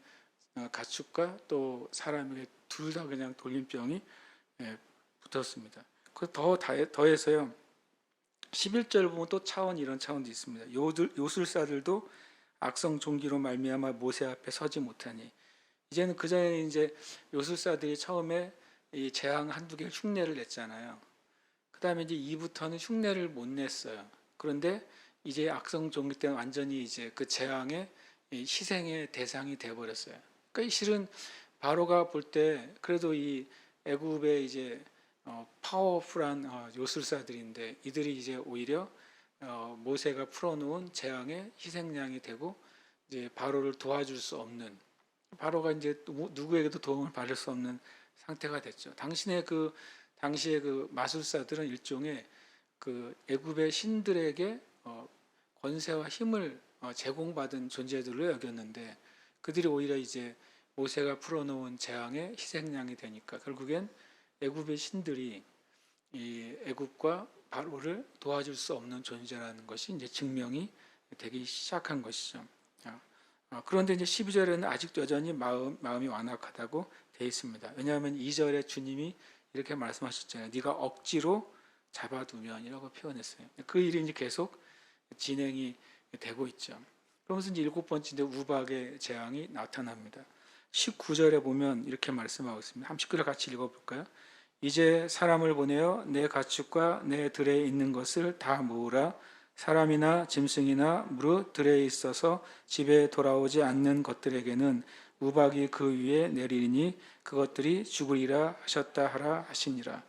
가축과 또 사람에게 둘 다 그냥 돌림병이 붙었습니다. 더해서요. 11절 보면 또 이런 차원도 있습니다. 요술사들도 악성 종기로 말미암아 모세 앞에 서지 못하니. 이제는 그 전에 이제 요술사들이 처음에 이 재앙 한두 개 흉내를 냈잖아요. 그 다음에 이제 이부터는 흉내를 못 냈어요. 그런데 이제 악성 종기 때는 완전히 이제 그 재앙의 희생의 대상이 돼버렸어요. 그러니까 실은 바로가 볼 때 그래도 이 애굽의 이제 파워풀한 요술사들인데 이들이 이제 오히려 모세가 풀어놓은 재앙의 희생양이 되고 이제 바로를 도와줄 수 없는 바로가 이제 누구에게도 도움을 받을 수 없는 상태가 됐죠. 당시에 그 마술사들은 일종의 그 애굽의 신들에게 권세와 힘을 제공받은 존재들로 여겼는데 그들이 오히려 이제 모세가 풀어놓은 재앙의 희생양이 되니까 결국엔 애굽의 신들이 이 애굽과 바로를 도와줄 수 없는 존재라는 것이 이제 증명이 되기 시작한 것이죠. 그런데 이제 12절에는 아직도 여전히 마음이 완악하다고 되어 있습니다. 왜냐하면 2절에 주님이 이렇게 말씀하셨잖아요. 네가 억지로 잡아두면이라고 표현했어요. 그 일이 이제 계속 진행이 되고 있죠. 그러면서 이제 7번째 우박의 재앙이 나타납니다. 19절에 보면 이렇게 말씀하고 있습니다. 한번 19절 같이 읽어볼까요? 이제 사람을 보내어 내 가축과 내 들에 있는 것을 다 모으라. 사람이나 짐승이나 무릇 들에 있어서 집에 돌아오지 않는 것들에게는 우박이 그 위에 내리니 그것들이 죽으리라 하셨다 하라 하시니라.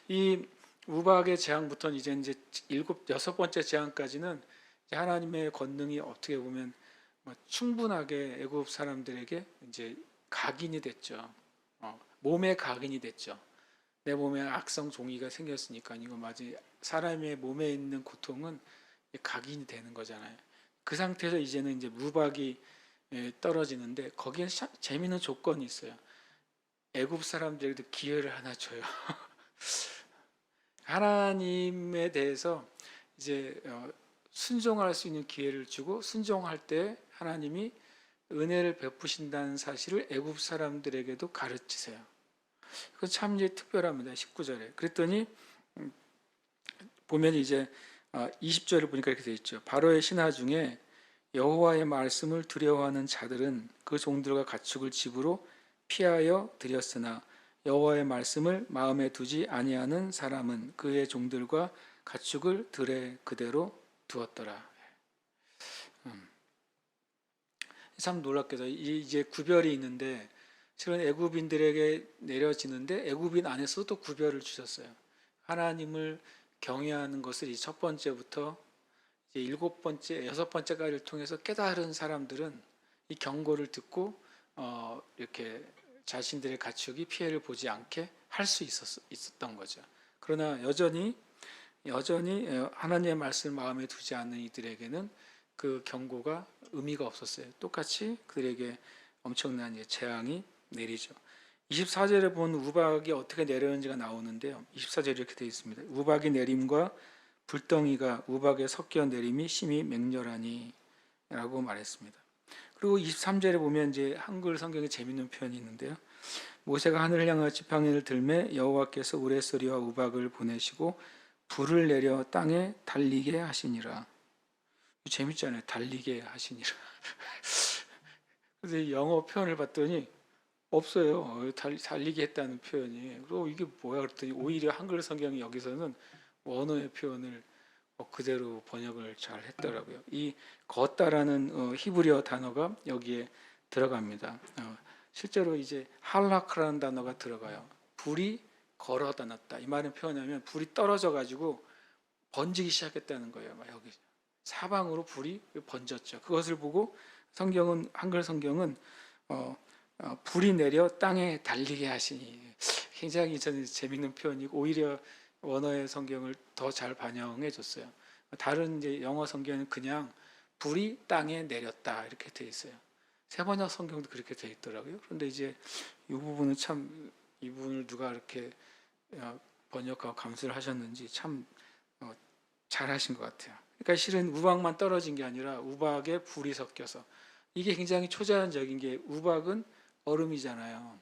이 우박의 재앙부터는 이제 여섯 번째 재앙까지는 하나님의 권능이 어떻게 보면 충분하게 애굽 사람들에게 이제 각인이 됐죠. 몸에 각인이 됐죠. 내 몸에 악성 종이가 생겼으니까 이거 맞지. 사람의 몸에 있는 고통은 각인이 되는 거잖아요. 그 상태에서 이제는 이제 우박이 떨어지는데 거기에 재미있는 조건이 있어요. 애굽 사람들에게도 기회를 하나 줘요. 하나님에 대해서 이제 순종할 수 있는 기회를 주고 순종할 때 하나님이 은혜를 베푸신다는 사실을 애굽 사람들에게도 가르치세요. 그건 참 이제 특별합니다. 19절에. 그랬더니 보면 이제 20절을 보니까 이렇게 되어 있죠. 바로의 신하 중에 여호와의 말씀을 두려워하는 자들은 그 종들과 가축을 집으로 피하여 들였으나 여호와의 말씀을 마음에 두지 아니하는 사람은 그의 종들과 가축을 들에 그대로 두었더라. 참 놀랍게도 이제 구별이 있는데 실은 애굽인들에게 내려지는데 애굽인 안에서도 구별을 주셨어요. 하나님을 경외하는 것을 이 첫 번째부터 이제 일곱 번째, 여섯 번째까지를 통해서 깨달은 사람들은 이 경고를 듣고 이렇게 자신들의 가축이 피해를 보지 않게 할 수 있었던 거죠. 그러나 여전히 하나님의 말씀을 마음에 두지 않는 이들에게는 그 경고가 의미가 없었어요. 똑같이 그들에게 엄청난 재앙이 내리죠. 24절에 본 우박이 어떻게 내렸는지가 나오는데요. 24절에 이렇게 되어 있습니다. 우박이 내림과 불덩이가 우박에 섞여 내림이 심히 맹렬하니 라고 말했습니다. 그리고 23절에 보면 이제 한글 성경에 재밌는 표현이 있는데요. 모세가 하늘을 향하여 지팡이를 들매 여호와께서 우레소리와 우박을 보내시고 불을 내려 땅에 달리게 하시니라. 재밌잖아요. 달리게 하시니라. 근데 영어 표현을 봤더니 없어요. 달리게 했다는 표현이. 그리고 이게 뭐야 그랬더니 오히려 한글 성경이 여기서는 원어의 표현을 그대로 번역을 잘 했더라고요. 이 걷다라는 히브리어 단어가 여기에 들어갑니다. 실제로 이제 할라크라는 단어가 들어가요. 불이 걸어다 놨다. 이 말은 표현하면 불이 떨어져 가지고 번지기 시작했다는 거예요. 여기 사방으로 불이 번졌죠. 그것을 보고 성경은 한글 성경은 불이 내려 땅에 달리게 하시니 굉장히 저는 재밌는 표현이고 오히려 원어의 성경을 더 잘 반영해 줬어요. 다른 이제 영어 성경은 그냥 불이 땅에 내렸다 이렇게 돼 있어요. 세번역 성경도 그렇게 돼 있더라고요. 그런데 이제 이 부분은 참 이 부분을 누가 이렇게 번역하고 감수를 하셨는지 참 잘하신 것 같아요. 그러니까 실은 우박만 떨어진 게 아니라 우박에 불이 섞여서 이게 굉장히 초자연적인 게 우박은 얼음이잖아요.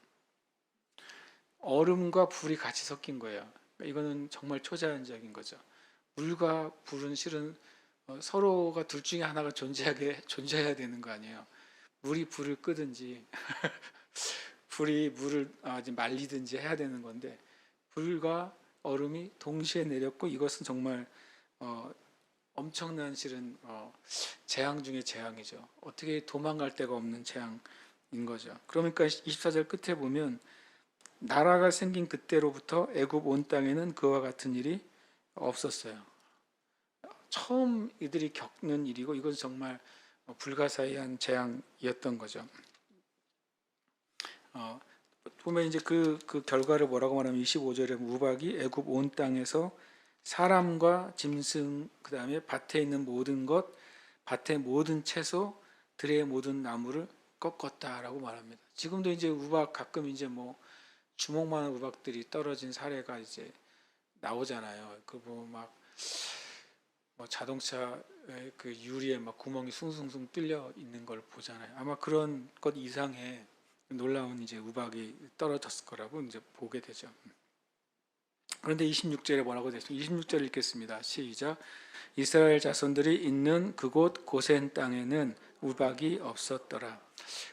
얼음과 불이 같이 섞인 거예요. 이거는 정말 초자연적인 거죠. 물과 불은 실은 서로가 둘 중에 하나가 존재해야 되는 거 아니에요. 물이 불을 끄든지 불이 물을 말리든지 해야 되는 건데 불과 얼음이 동시에 내렸고 이것은 정말 엄청난 실은 재앙 중의 재앙이죠. 어떻게 도망갈 데가 없는 재앙인 거죠. 그러니까 24절 끝에 보면 나라가 생긴 그때로부터 애굽 온 땅에는 그와 같은 일이 없었어요. 처음 이들이 겪는 일이고 이건 정말 불가사의한 재앙이었던 거죠. 보면 이제 그 결과를 뭐라고 말하면 25절에 우박이 애굽 온 땅에서 사람과 짐승 그다음에 밭에 있는 모든 것, 밭의 모든 채소, 들의 모든 나무를 꺾었다라고 말합니다. 지금도 이제 우박 가끔 이제 뭐 주먹만한 우박들이 떨어진 사례가 이제 나오잖아요. 뭐 자동차의 그 유리에 막 구멍이 숭숭숭 뚫려 있는 걸 보잖아요. 아마 그런 것 이상의 놀라운 이제 우박이 떨어졌을 거라고 이제 보게 되죠. 그런데 26절에 뭐라고 되어 있습니까? 26절 읽겠습니다. 시작. 이스라엘 자손들이 있는 그곳 고센 땅에는 우박이 없었더라.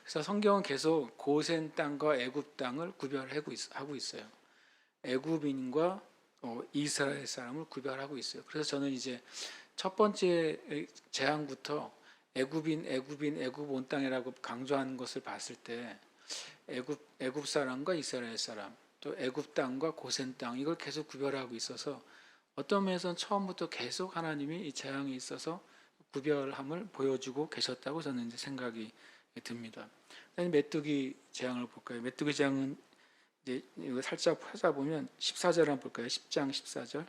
그래서 성경은 계속 고센 땅과 애굽 땅을 구별하고 있어요. 애굽인과 이스라엘 사람을 구별하고 있어요. 그래서 저는 이제 첫 번째 재앙부터 애굽 온 땅이라고 강조하는 것을 봤을 때 애굽 사람과 이스라엘 사람, 또 애굽 땅과 고센 땅 이걸 계속 구별하고 있어서 어떤 면에서는 처음부터 계속 하나님이 이 재앙이 있어서 구별함을 보여주고 계셨다고 저는 이제 생각이 듭니다. 메뚜기 재앙을 볼까요? 메뚜기 재앙은 이제 이거 살짝 찾아보면 14절 한번 볼까요? 10장 14절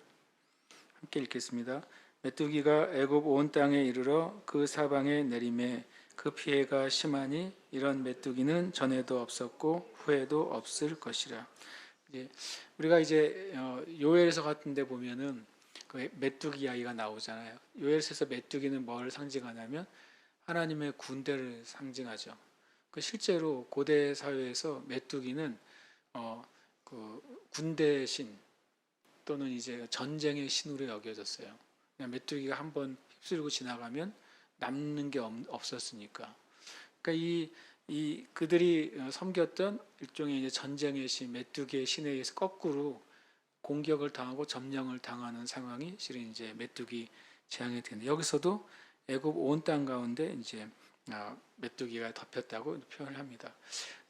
함께 읽겠습니다. 메뚜기가 애굽 온 땅에 이르러 그 사방에 내림에 그 피해가 심하니 이런 메뚜기는 전에도 없었고 후에도 없을 것이라. 우리가 이제 요엘서 같은 데 보면은 그 메뚜기 이야기가 나오잖아요. 요엘서에서 메뚜기는 뭘 상징하냐면 하나님의 군대를 상징하죠. 그 실제로 고대 사회에서 메뚜기는 그 군대의 신 또는 이제 전쟁의 신으로 여겨졌어요. 그냥 메뚜기가 한번 휩쓸고 지나가면 남는 게 없었으니까. 그러니까 그들이 섬겼던 일종의 이제 전쟁의 신, 메뚜기의 신에 의해서 거꾸로 공격을 당하고 점령을 당하는 상황이 실은 이제 메뚜기 재앙이 되는데 여기서도 애굽 온 땅 가운데 이제 메뚜기가 덮였다고 표현을 합니다.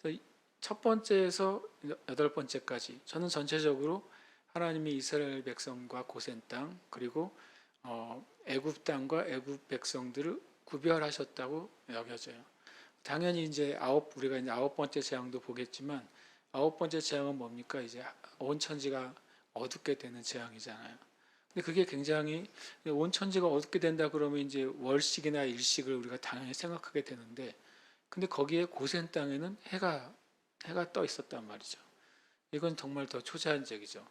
그래서 첫 번째에서 여덟 번째까지 저는 전체적으로 하나님이 이스라엘 백성과 고센 땅 그리고 애굽 땅과 애굽 백성들을 구별하셨다고 여겨져요. 당연히 이제 우리가 이제 9번째 재앙도 보겠지만 9번째 재앙은 뭡니까? 이제 온 천지가 어둡게 되는 재앙이잖아요. 근데 그게 굉장히 온 천지가 어둡게 된다 그러면 이제 월식이나 일식을 우리가 당연히 생각하게 되는데 근데 거기에 고센 땅에는 해가 떠 있었단 말이죠. 이건 정말 더 초자연적이죠.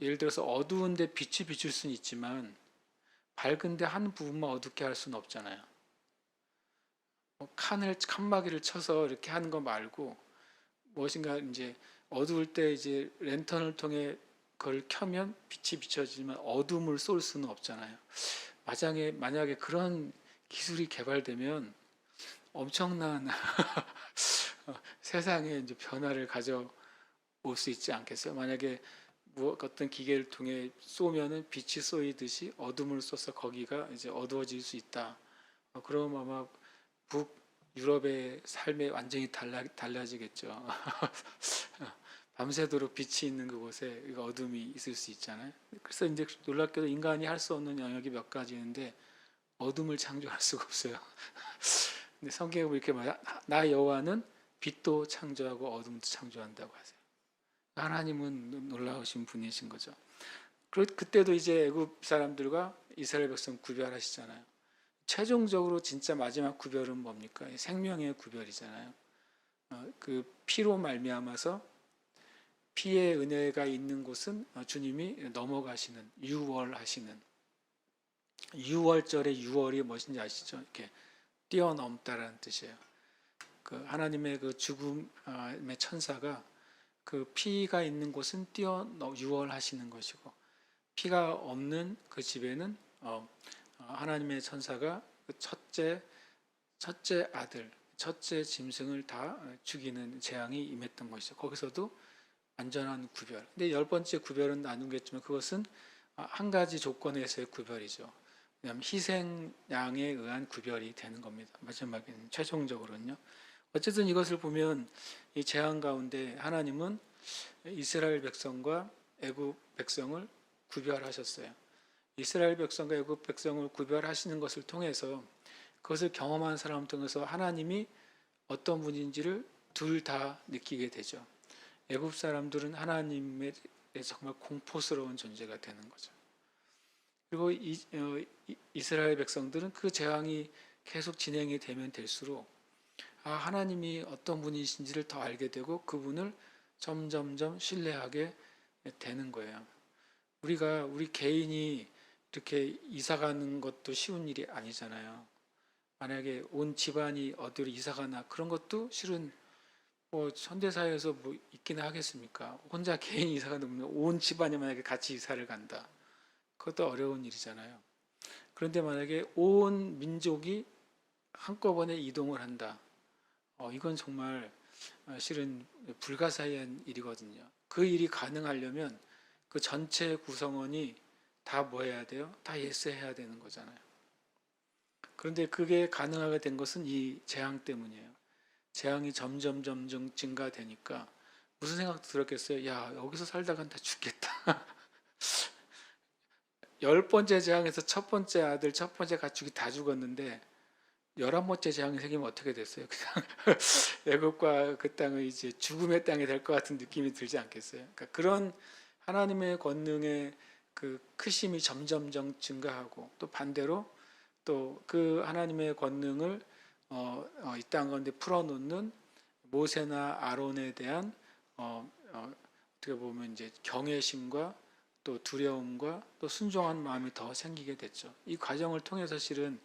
예를 들어서 어두운데 빛이 비출 수는 있지만 밝은데 한 부분만 어둡게 할 수는 없잖아요. 칸막이를 쳐서 이렇게 하는 거 말고 무엇인가 이제 어두울 때 이제 랜턴을 통해 그걸 켜면 빛이 비춰지지만 어둠을 쏠 수는 없잖아요. 만약에 그런 기술이 개발되면 엄청난 세상에 이제 변화를 가져올 수 있지 않겠어요? 만약에 어떤 기계를 통해 쏘면은 빛이 쏘이듯이 어둠을 쏘서 거기가 이제 어두워질 수 있다. 그러면 아마 북유럽의 삶이 완전히 달라지겠죠. 밤새도록 빛이 있는 그곳에 어둠이 있을 수 있잖아요. 그래서 이제 놀랍게도 인간이 할 수 없는 영역이 몇 가지 있는데 어둠을 창조할 수가 없어요. 근데 성경에 이렇게 말해요. 나 여호와는 빛도 창조하고 어둠도 창조한다고 하세요. 하나님은 놀라우신 분이신 거죠. 그때도 이제 애굽 사람들과 이스라엘 백성 구별하시잖아요. 최종적으로 진짜 마지막 구별은 뭡니까? 생명의 구별이잖아요. 그 피로 말미암아서 피의 은혜가 있는 곳은 주님이 넘어가시는 유월하시는 유월절의 유월이 무엇인지 아시죠? 이렇게 뛰어넘다라는 뜻이에요. 그 하나님의 그 죽음의 천사가 그 피가 있는 곳은 유월하시는 것이고 피가 없는 그 집에는 하나님의 천사가 그 첫째 아들, 첫째 짐승을 다 죽이는 재앙이 임했던 것이죠. 거기서도 완전한 구별. 근데 10번째 구별은 나누겠지만 그것은 한 가지 조건에서의 구별이죠. 왜냐하면 희생양에 의한 구별이 되는 겁니다. 마지막에는 최종적으로는요. 어쨌든 이것을 보면 이 재앙 가운데 하나님은 이스라엘 백성과 애굽 백성을 구별하셨어요. 이스라엘 백성과 애굽 백성을 구별하시는 것을 통해서 그것을 경험한 사람 통해서 하나님이 어떤 분인지를 둘 다 느끼게 되죠. 애굽 사람들은 하나님의 정말 공포스러운 존재가 되는 거죠. 그리고 이스라엘 백성들은 그 재앙이 계속 진행이 되면 될수록 하나님이 어떤 분이신지를 더 알게 되고 그분을 점점점 신뢰하게 되는 거예요. 우리 개인이 이렇게 이사 가는 것도 쉬운 일이 아니잖아요. 만약에 온 집안이 어디로 이사 가나 그런 것도 실은 현대사회에서 있기는 하겠습니까? 혼자 개인 이사 가면 온 집안이 만약에 같이 이사를 간다. 그것도 어려운 일이잖아요. 그런데 만약에 온 민족이 한꺼번에 이동을 한다. 이건 정말 실은 불가사의한 일이거든요. 그 일이 가능하려면 그 전체 구성원이 다 뭐 해야 돼요? 다 예스해야 되는 거잖아요. 그런데 그게 가능하게 된 것은 이 재앙 때문이에요. 재앙이 점점 증가되니까 무슨 생각도 들었겠어요? 야, 여기서 살다간 다 죽겠다. 10번째 재앙에서 첫 번째 아들, 첫 번째 가축이 다 죽었는데 11번째 재앙이 생기면 어떻게 됐어요? 그냥 애굽과 그 땅은 이제 죽음의 땅이 될 것 같은 느낌이 들지 않겠어요? 그러니까 그런 하나님의 권능의 그 크심이 점점 증가하고 또 반대로 또 그 하나님의 권능을 이 땅 가운데 풀어놓는 모세나 아론에 대한 어떻게 보면 이제 경외심과 또 두려움과 또 순종한 마음이 더 생기게 됐죠. 이 과정을 통해서 실은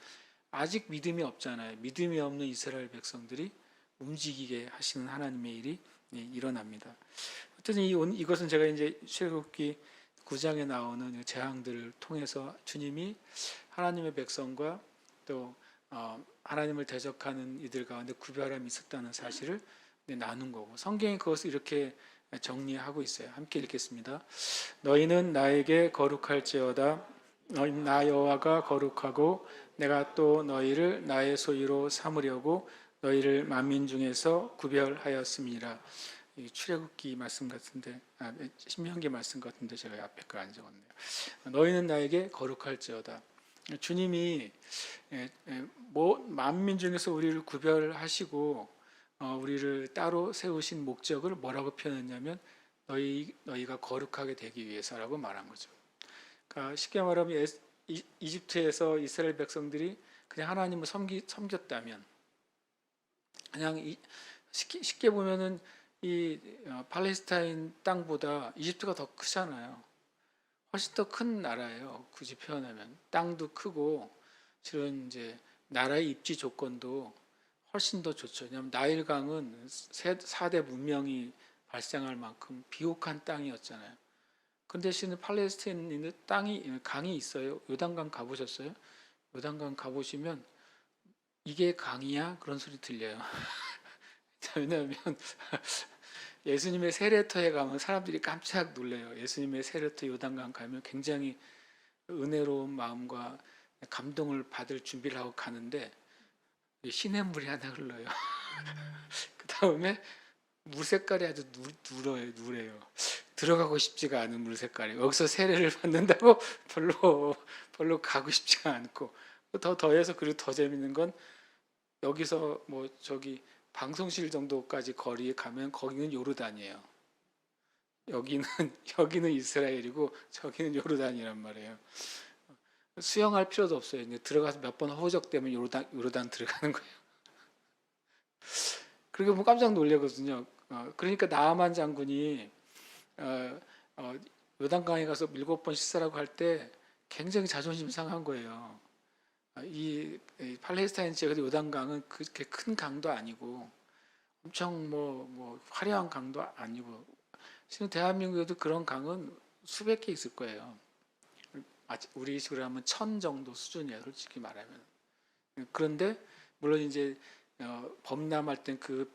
아직 믿음이 없잖아요. 믿음이 없는 이스라엘 백성들이 움직이게 하시는 하나님의 일이 일어납니다. 어쨌든 이것은 제가 이제 출애굽기 9장에 나오는 재앙들을 통해서 주님이 하나님의 백성과 또 하나님을 대적하는 이들 가운데 구별함이 있었다는 사실을 나눈 거고 성경이 그것을 이렇게 정리하고 있어요. 함께 읽겠습니다. 너희는 나에게 거룩할지어다. 나 여호와가 거룩하고 내가 또 너희를 나의 소유로 삼으려고 너희를 만민 중에서 구별하였음이라. 출애굽기 말씀 같은데 신명기 말씀 같은데 제가 앞에 걸 안 적었네요. 너희는 나에게 거룩할지어다. 주님이 뭐 만민 중에서 우리를 구별하시고 우리를 따로 세우신 목적을 뭐라고 표현했냐면 너희가 거룩하게 되기 위해서라고 말한 거죠. 그러니까 쉽게 말하면 이집트에서 이스라엘 백성들이 그냥 하나님을 섬겼다면, 그냥 쉽게 보면은 이 팔레스타인 땅보다 이집트가 더 크잖아요. 훨씬 더 큰 나라예요. 굳이 표현하면 땅도 크고 실은 이제 나라의 입지 조건도 훨씬 더 좋죠. 왜냐하면 나일강은 4대 문명이 발생할 만큼 비옥한 땅이었잖아요. 그 대신에 팔레스타인은 강이 있어요. 요단강 가보셨어요? 요단강 가보시면 이게 강이야? 그런 소리 들려요. 왜냐하면 예수님의 세례터에 가면 사람들이 깜짝 놀래요. 예수님의 세례터 요단강 가면 굉장히 은혜로운 마음과 감동을 받을 준비를 하고 가는데 시냇물이 하나 흘러요. 그 다음에 물 색깔이 아주 누래요. 들어가고 싶지가 않은 물 색깔이. 여기서 세례를 받는다고 별로 가고 싶지가 않고, 더해서 그리고 더 재밌는 건 여기서 뭐 저기 방송실 정도까지 거리에 가면 거기는 요르단이에요. 여기는 여기는 이스라엘이고 저기는 요르단이란 말이에요. 수영할 필요도 없어요. 이제 들어가서 몇 번 허우적대면 요르단 들어가는 거예요. 그렇게 보면 깜짝 놀라거든요. 그러니까 나아만 장군이 요단강에 가서 7번 씻으라고 할 때 굉장히 자존심 상한 거예요. 이 팔레스타인 지역의 요단강은 그렇게 큰 강도 아니고 엄청 뭐 화려한 강도 아니고, 지금 대한민국에도 그런 강은 수백 개 있을 거예요. 우리 식으로 하면 1000 정도 수준이에요, 솔직히 말하면. 그런데 물론 이제 범람할 땐 그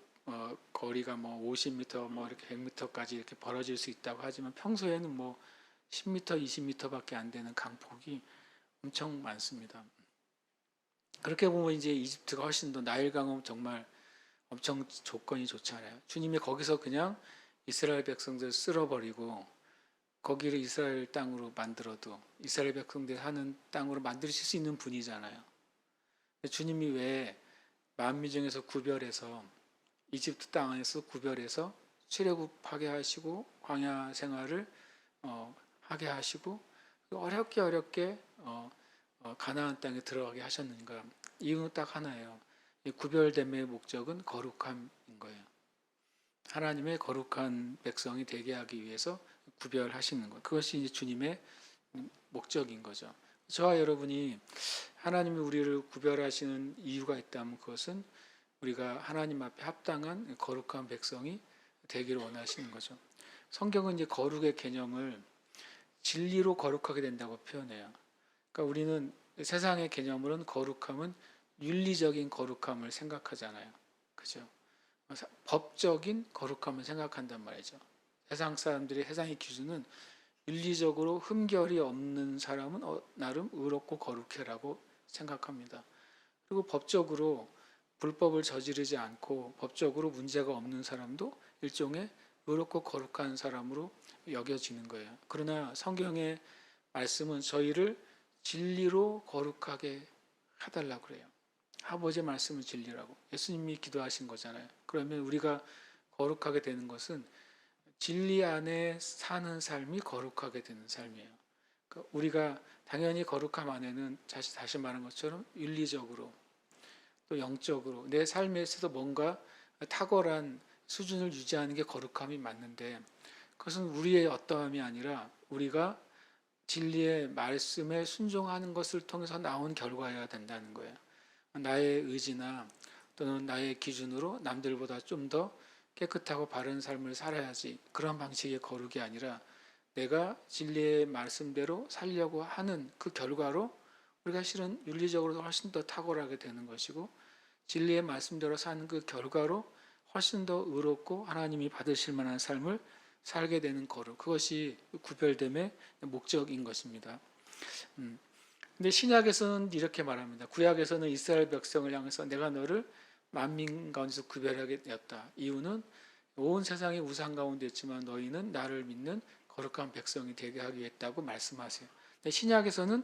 거리가 뭐 50m 뭐 이렇게 100m까지 이렇게 벌어질 수 있다고 하지만 평소에는 뭐 10m, 20m밖에 안 되는 강폭이 엄청 많습니다. 그렇게 보면 이제 이집트가 훨씬 더, 나일강은 정말 엄청 조건이 좋잖아요. 주님이 거기서 그냥 이스라엘 백성들 쓸어버리고 거기를 이스라엘 땅으로 만들어도 이스라엘 백성들이 사는 땅으로 만드실 수 있는 분이잖아요. 주님이 왜 만민 중에서 구별해서 이집트 땅에서 구별해서 출애굽하게 하시고 광야 생활을 하게 하시고 어렵게 가나안 땅에 들어가게 하셨는가? 이유는 딱 하나예요. 이 구별됨의 목적은 거룩함인 거예요. 하나님의 거룩한 백성이 되게 하기 위해서 구별하시는 것. 그것이 이제 주님의 목적인 거죠. 저와 여러분이 하나님이 우리를 구별하시는 이유가 있다면 그것은 우리가 하나님 앞에 합당한 거룩한 백성이 되기를 원하시는 거죠. 성경은 이제 거룩의 개념을 진리로 거룩하게 된다고 표현해요. 그러니까 우리는 세상의 개념으로는 거룩함은 윤리적인 거룩함을 생각하잖아요. 그죠? 법적인 거룩함을 생각한단 말이죠. 세상 사람들이, 세상의 기준은 윤리적으로 흠결이 없는 사람은 나름 의롭고 거룩해라고 생각합니다. 그리고 법적으로 불법을 저지르지 않고 법적으로 문제가 없는 사람도 일종의 의롭고 거룩한 사람으로 여겨지는 거예요. 그러나 성경의 말씀은 저희를 진리로 거룩하게 해달라고 그래요. 아버지의 말씀은 진리라고. 예수님이 기도하신 거잖아요. 그러면 우리가 거룩하게 되는 것은 진리 안에 사는 삶이 거룩하게 되는 삶이에요. 그러니까 우리가 당연히 거룩함 안에는 다시 말한 것처럼 윤리적으로 또 영적으로 내 삶에 있어서 뭔가 탁월한 수준을 유지하는 게 거룩함이 맞는데, 그것은 우리의 어떠함이 아니라 우리가 진리의 말씀에 순종하는 것을 통해서 나온 결과여야 된다는 거예요. 나의 의지나 또는 나의 기준으로 남들보다 좀 더 깨끗하고 바른 삶을 살아야지, 그런 방식의 거룩이 아니라 내가 진리의 말씀대로 살려고 하는 그 결과로 우리가 실은 윤리적으로도 훨씬 더 탁월하게 되는 것이고, 진리의 말씀대로 사는 그 결과로 훨씬 더 의롭고 하나님이 받으실 만한 삶을 살게 되는 거룩, 그것이 구별됨의 목적인 것입니다. 근데 신약에서는 이렇게 말합니다. 구약에서는 이스라엘 백성을 향해서 내가 너를 만민 가운데서 구별하게 되었다. 이유는 온 세상이 우상 가운데 있지만 너희는 나를 믿는 거룩한 백성이 되게 하기 위했다고 말씀하세요. 근데 신약에서는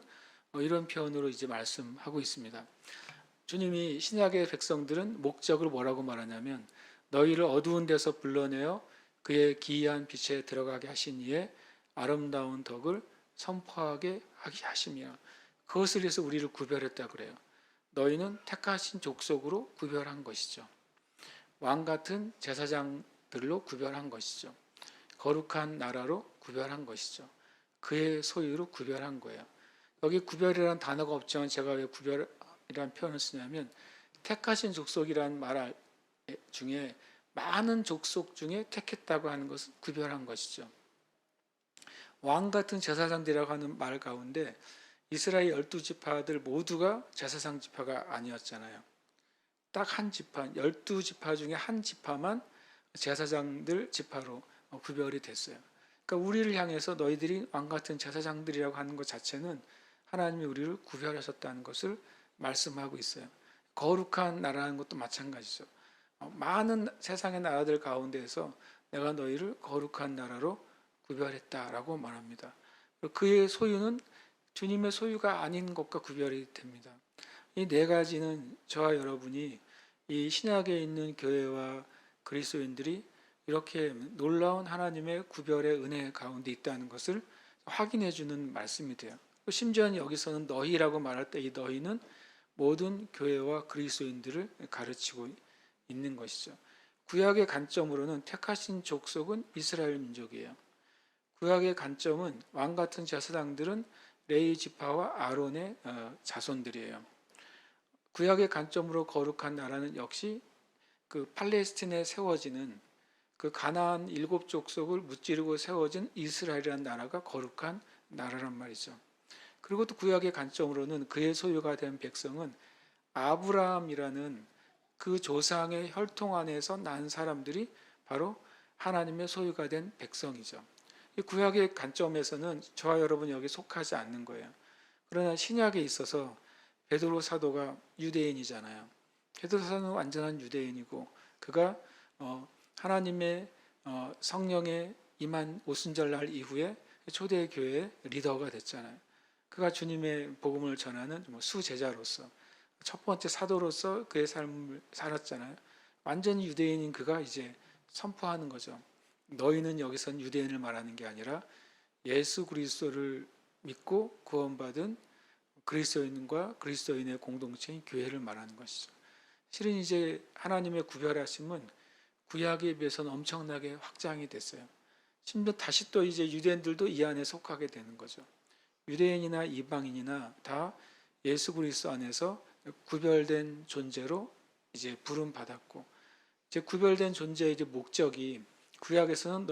이런 표현으로 이제 말씀하고 있습니다. 주님이 신약의 백성들은 목적을 뭐라고 말하냐면 너희를 어두운 데서 불러내어 그의 기이한 빛에 들어가게 하신 이의 아름다운 덕을 선포하게 하게 하시며 그것을 위해서 우리를 구별했다 그래요. 너희는 택하신 족속으로 구별한 것이죠. 왕 같은 제사장들로 구별한 것이죠. 거룩한 나라로 구별한 것이죠. 그의 소유로 구별한 거예요. 여기 구별이라는 단어가 없지만 제가 왜 구별이라는 표현을 쓰냐면 택하신 족속이라는 말 중에 많은 족속 중에 택했다고 하는 것을 구별한 것이죠. 왕 같은 제사장들이라고 하는 말 가운데 이스라엘 12지파들 모두가 제사장 지파가 아니었잖아요. 딱 한 지파, 12지파 중에 한 지파만 제사장들 지파로 구별이 됐어요. 그러니까 우리를 향해서 너희들이 왕 같은 제사장들이라고 하는 것 자체는 하나님이 우리를 구별하셨다는 것을 말씀하고 있어요. 거룩한 나라는 것도 마찬가지죠. 많은 세상의 나라들 가운데에서 내가 너희를 거룩한 나라로 구별했다라고 말합니다. 그의 소유는 주님의 소유가 아닌 것과 구별이 됩니다. 이 네 가지는 저와 여러분이 이 신약에 있는 교회와 그리스도인들이 이렇게 놀라운 하나님의 구별의 은혜 가운데 있다는 것을 확인해 주는 말씀이 돼요. 심지어 여기서는 너희라고 말할 때 이 너희는 모든 교회와 그리스도인들을 가르치고 있는 것이죠. 구약의 관점으로는 택하신 족속은 이스라엘 민족이에요. 구약의 관점은 왕 같은 제사장들은 레위 지파와 아론의 자손들이에요. 구약의 관점으로 거룩한 나라는 역시 그 팔레스틴에 세워지는 그 가나안 7족속을 무찌르고 세워진 이스라엘이라는 나라가 거룩한 나라란 말이죠. 그리고 또 구약의 관점으로는 그의 소유가 된 백성은 아브라함이라는 그 조상의 혈통 안에서 난 사람들이 바로 하나님의 소유가 된 백성이죠. 이 구약의 관점에서는 저와 여러분 여기 속하지 않는 거예요. 그러나 신약에 있어서 베드로 사도가 유대인이잖아요. 베드로 사도는 완전한 유대인이고 그가 하나님의 성령의 임한 오순절날 이후에 초대교회 리더가 됐잖아요. 그가 주님의 복음을 전하는 수제자로서 첫 번째 사도로서 그의 삶을 살았잖아요. 완전히 유대인인 그가 이제 선포하는 거죠. 너희는 여기선 유대인을 말하는 게 아니라 예수 그리스도를 믿고 구원받은 그리스도인과 그리스도인의 공동체인 교회를 말하는 것이죠. 실은 이제 하나님의 구별하심은 구약에 비해서는 엄청나게 확장이 됐어요. 심지어 다시 또 이제 유대인들도 이 안에 속하게 되는 거죠. 유대인이나 이방인이나 다 예수 그리스도 안에서 구별된 존재로 이제 부름 받았고, 이제 구별된 존재의 이제 목적이 구약에서는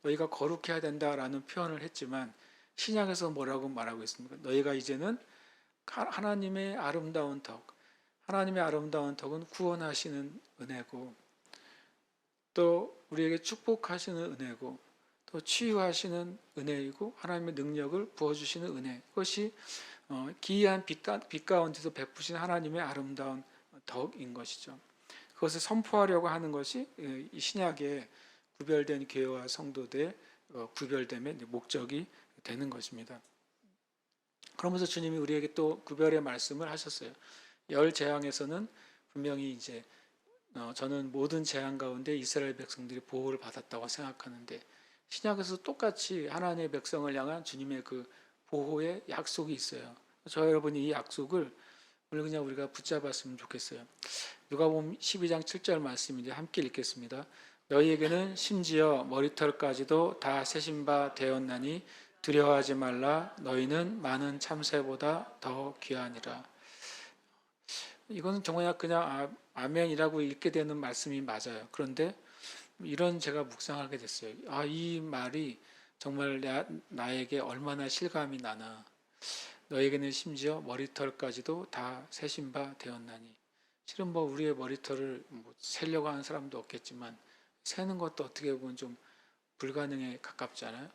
너희가 거룩해야 된다라는 표현을 했지만 신약에서 뭐라고 말하고 있습니까? 너희가 이제는 하나님의 아름다운 덕, 하나님의 아름다운 덕은 구원하시는 은혜고 또 우리에게 축복하시는 은혜고 또 치유하시는 은혜이고 하나님의 능력을 부어주시는 은혜, 그것이 기이한 빛 가운데서 베푸신 하나님의 아름다운 덕인 것이죠. 그것을 선포하려고 하는 것이 이 신약의 구별된 교회와 성도들의 구별됨의 목적이 되는 것입니다. 그러면서 주님이 우리에게 또 구별의 말씀을 하셨어요. 열 재앙에서는 분명히 이제 저는 모든 재앙 가운데 이스라엘 백성들이 보호를 받았다고 생각하는데 신약에서 똑같이 하나님의 백성을 향한 주님의 그 보호의 약속이 있어요. 저 여러분이 이 약속을 오늘 그냥 우리가 붙잡았으면 좋겠어요. 누가복음 12장 7절 말씀인데 함께 읽겠습니다. 너희에게는 심지어 머리털까지도 다 세신 바 되었나니 두려워하지 말라. 너희는 많은 참새보다 더 귀하니라. 이건 정말 그냥 아멘이라고 읽게 되는 말씀이 맞아요. 그런데 이런 제가 묵상하게 됐어요. 이 말이 정말 나에게 얼마나 실감이 나나. 너에게는 심지어 머리털까지도 다 세신 바 되었나니. 실은 우리의 머리털을 세려고 하는 사람도 없겠지만 세는 것도 어떻게 보면 좀 불가능에 가깝잖아요.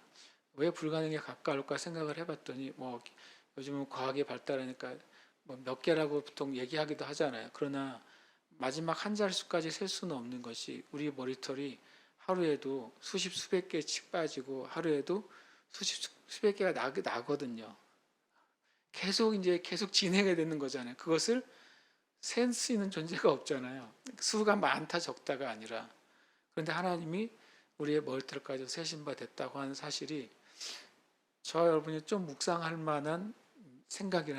왜 불가능에 가까울까 생각을 해봤더니 요즘은 과학이 발달하니까 몇 개라고 보통 얘기하기도 하잖아요. 그러나 마지막 한 자릿수까지 셀 수는 없는 것이 우리 머리털이 하루에도 수백 개씩 빠지고 하루에도 수백 개가 나거든요. 계속 진행해야 되는 거잖아요. 그것을 셀 수 있는 존재가 없잖아요. 수가 많다 적다가 아니라. 그런데 하나님이 우리의 머리털까지 세신 바 됐다고 하는 사실이 저와 여러분이 좀 묵상할 만한 생각이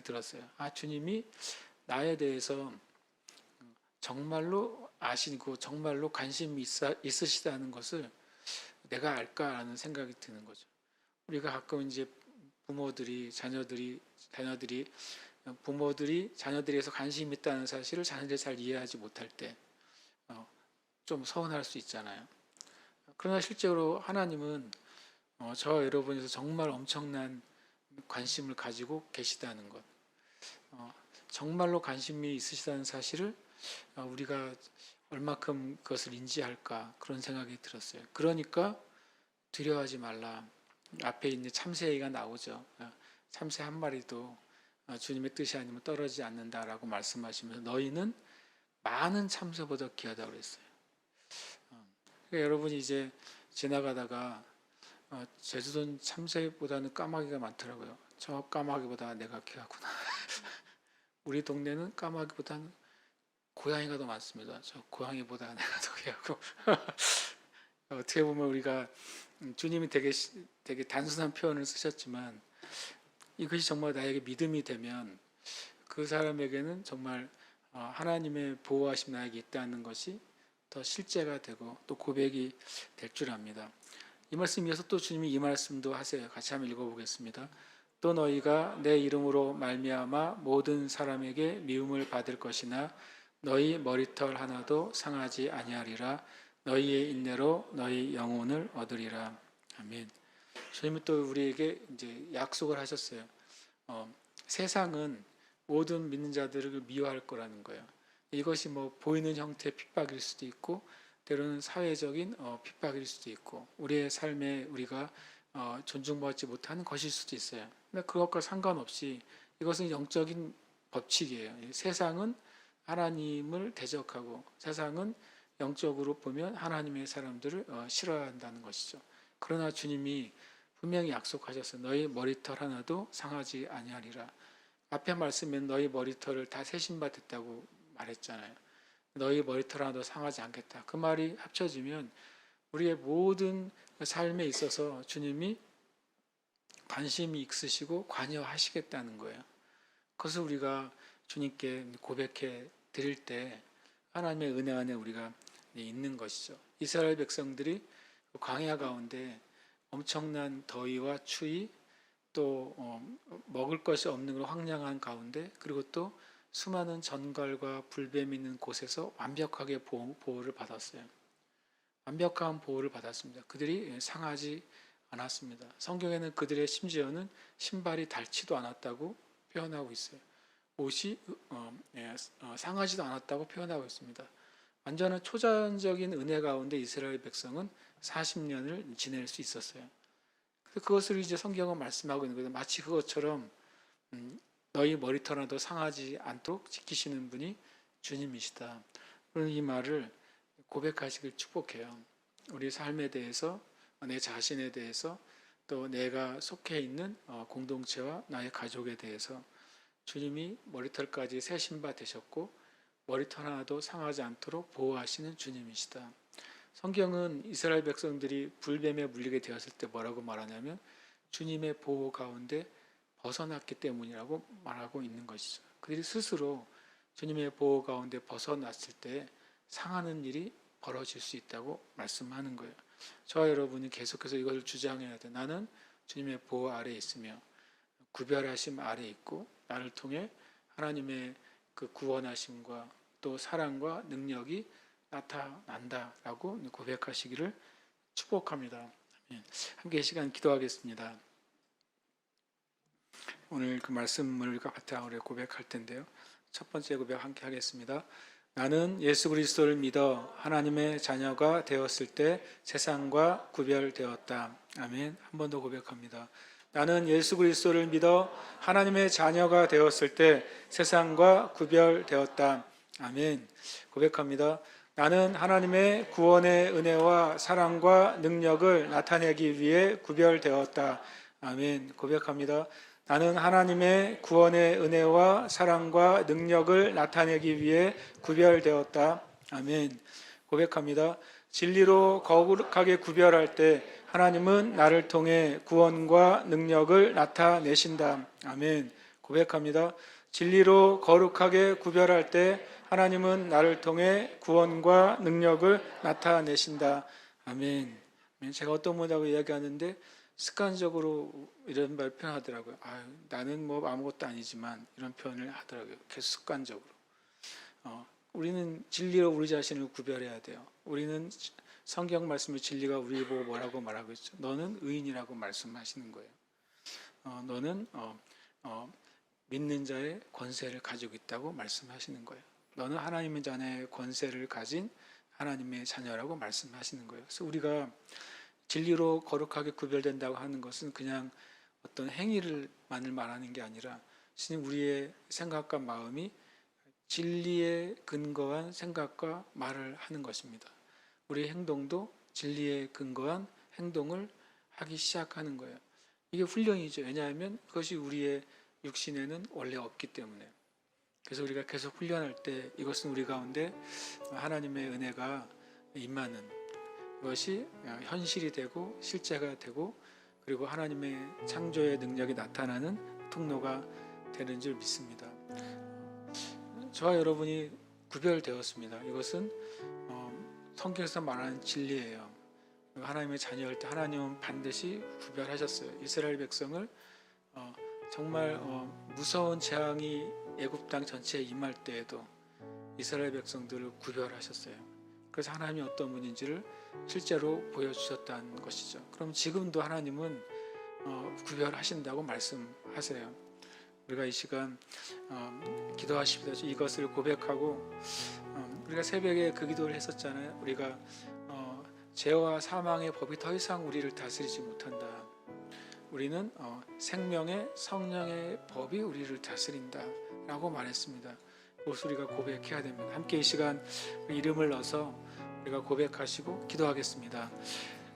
들었어요. 주님이 나에 대해서 정말로 아시고 정말로 관심이 있으시다는 것을 내가 알까라는 생각이 드는 거죠. 우리가 가끔 이제 부모들이 자녀들에서 관심이 있다는 사실을 자녀들이 잘 이해하지 못할 때 좀 서운할 수 있잖아요. 그러나 실제로 하나님은 저와 여러분에서 정말 엄청난 관심을 가지고 계시다는 것, 정말로 관심이 있으시다는 사실을 우리가 얼마큼 그것을 인지할까 그런 생각이 들었어요. 그러니까 두려워하지 말라. 앞에 있는 참새가 나오죠. 참새 한 마리도 주님의 뜻이 아니면 떨어지지 않는다라고 말씀하시면서 너희는 많은 참새보다 귀하다고 그랬어요. 그러니까 여러분이 이제 지나가다가 제주도는 참새보다는 까마귀가 많더라고요. 저 까마귀보다 내가 귀하구나. 우리 동네는 까마귀보다는 고양이가 더 많습니다. 저 고양이보다 내가 더 귀하고. 어떻게 보면 우리가 주님이 되게 단순한 표현을 쓰셨지만 이것이 정말 나에게 믿음이 되면 그 사람에게는 정말 하나님의 보호하심 나에게 있다는 것이 더 실제가 되고 또 고백이 될 줄 압니다. 이 말씀 이어서 또 주님이 이 말씀도 하세요. 같이 한번 읽어보겠습니다. 또 너희가 내 이름으로 말미암아 모든 사람에게 미움을 받을 것이나 너희 머리털 하나도 상하지 아니하리라. 너희의 인내로 너희 영혼을 얻으리라. 아멘. 주님은 또 우리에게 이제 약속을 하셨어요. 세상은 모든 믿는 자들을 미워할 거라는 거예요. 이것이 뭐 보이는 형태의 핍박일 수도 있고 때로는 사회적인 핍박일 수도 있고 우리의 삶에 우리가 존중받지 못하는 것일 수도 있어요. 근데 그것과 상관없이 이것은 영적인 법칙이에요. 세상은 하나님을 대적하고 세상은 영적으로 보면 하나님의 사람들을 싫어한다는 것이죠. 그러나 주님이 분명히 약속하셨어요. 너희 머리털 하나도 상하지 아니하리라. 앞에 말씀엔 너희 머리털을 다 세신 바 됐다고 말했잖아요. 너희 머리털 하나도 상하지 않겠다. 그 말이 합쳐지면 우리의 모든 삶에 있어서 주님이 관심이 있으시고 관여하시겠다는 거예요. 그것을 우리가 주님께 고백해 드릴 때 하나님의 은혜 안에 우리가 있는 것이죠. 이스라엘 백성들이 광야 가운데 엄청난 더위와 추위 또 먹을 것이 없는 그런 황량한 가운데 그리고 또 수많은 전갈과 불뱀이 있는 곳에서 완벽하게 보호를 받았어요. 완벽한 보호를 받았습니다. 그들이 상하지 않았습니다. 성경에는 그들의 심지어는 신발이 닳지도 않았다고 표현하고 있어요. 옷이 상하지도 않았다고 표현하고 있습니다. 완전한 초자연적인 은혜 가운데 이스라엘 백성은 40년을 지낼 수 있었어요. 그것을 이제 성경은 말씀하고 있는 거예요. 마치 그것처럼 너희 머리털 하나도 상하지 않도록 지키시는 분이 주님이시다. 그런 이 말을 고백하시길 축복해요. 우리 삶에 대해서 내 자신에 대해서 또 내가 속해 있는 공동체와 나의 가족에 대해서 주님이 머리털까지 세신 바 되셨고 머리털 하나도 상하지 않도록 보호하시는 주님이시다. 성경은 이스라엘 백성들이 불뱀에 물리게 되었을 때 뭐라고 말하냐면 주님의 보호 가운데 벗어났기 때문이라고 말하고 있는 것이죠. 그들이 스스로 주님의 보호 가운데 벗어났을 때 상하는 일이 벌어질 수 있다고 말씀하는 거예요. 저와 여러분이 계속해서 이것을 주장해야 돼. 나는 주님의 보호 아래에 있으며 구별하심 아래에 있고 나를 통해 하나님의 그 구원하심과 또 사랑과 능력이 나타난다라고 고백하시기를 축복합니다. 함께 이 시간 기도하겠습니다. 오늘 그 말씀을 바탕으로 고백할 텐데요. 첫 번째 고백 함께 하겠습니다. 나는 예수 그리스도를 믿어 하나님의 자녀가 되었을 때 세상과 구별되었다. 아멘. 한 번 더 고백합니다. 나는 예수 그리스도를 믿어 하나님의 자녀가 되었을 때 세상과 구별되었다. 아멘. 고백합니다. 나는 하나님의 구원의 은혜와 사랑과 능력을 나타내기 위해 구별되었다. 아멘. 고백합니다. 나는 하나님의 구원의 은혜와 사랑과 능력을 나타내기 위해 구별되었다. 아멘. 고백합니다. 진리로 거룩하게 구별할 때 하나님은 나를 통해 구원과 능력을 나타내신다. 아멘. 고백합니다. 진리로 거룩하게 구별할 때 하나님은 나를 통해 구원과 능력을 나타내신다. 아멘. 제가 어떤 분하고 이야기하는데 습관적으로 이런 말 표현하더라고요. 나는 뭐 아무것도 아니지만 이런 표현을 하더라고요. 계속 습관적으로. 우리는 진리로 우리 자신을 구별해야 돼요. 우리는 성경 말씀의 진리가 우리 보고 뭐라고 말하고 있죠. 너는 의인이라고 말씀하시는 거예요. 너는 믿는 자의 권세를 가지고 있다고 말씀하시는 거예요. 너는 하나님의 자녀의 권세를 가진 하나님의 자녀라고 말씀하시는 거예요. 그래서 우리가 진리로 거룩하게 구별된다고 하는 것은 그냥 어떤 행위를만을 말하는 게 아니라 우리의 생각과 마음이 진리에 근거한 생각과 말을 하는 것입니다. 우리의 행동도 진리에 근거한 행동을 하기 시작하는 거예요. 이게 훈련이죠. 왜냐하면 그것이 우리의 육신에는 원래 없기 때문에. 그래서 우리가 계속 훈련할 때 이것은 우리 가운데 하나님의 은혜가 임하는 것이 현실이 되고 실제가 되고 그리고 하나님의 창조의 능력이 나타나는 통로가 되는 줄 믿습니다. 저와 여러분이 구별되었습니다. 이것은 성경에서 말하는 진리예요. 하나님의 자녀일 때 하나님은 반드시 구별하셨어요. 이스라엘 백성을 정말 무서운 재앙이 애굽 땅 전체에 임할 때에도 이스라엘 백성들을 구별하셨어요. 그래서 하나님이 어떤 분인지를 실제로 보여주셨다는 것이죠. 그럼 지금도 하나님은 구별하신다고 말씀하세요. 우리가 이 시간 기도하십시다. 이것을 고백하고 우리가 새벽에 그 기도를 했었잖아요. 우리가 죄와 사망의 법이 더 이상 우리를 다스리지 못한다. 우리는 생명의 성령의 법이 우리를 다스린다 라고 말했습니다. 그것을 우리가 고백해야 됩니다. 함께 이 시간 이름을 넣어서 우리가 고백하시고 기도하겠습니다.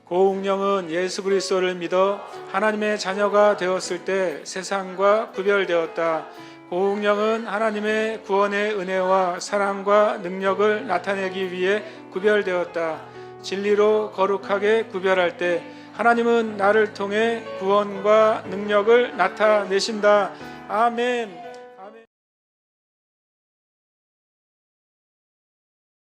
고운령은 예수 그리스도를 믿어 하나님의 자녀가 되었을 때 세상과 구별되었다. 고운령은 하나님의 구원의 은혜와 사랑과 능력을 나타내기 위해 구별되었다. 진리로 거룩하게 구별할 때 하나님은 나를 통해 구원과 능력을 나타내신다. 아멘.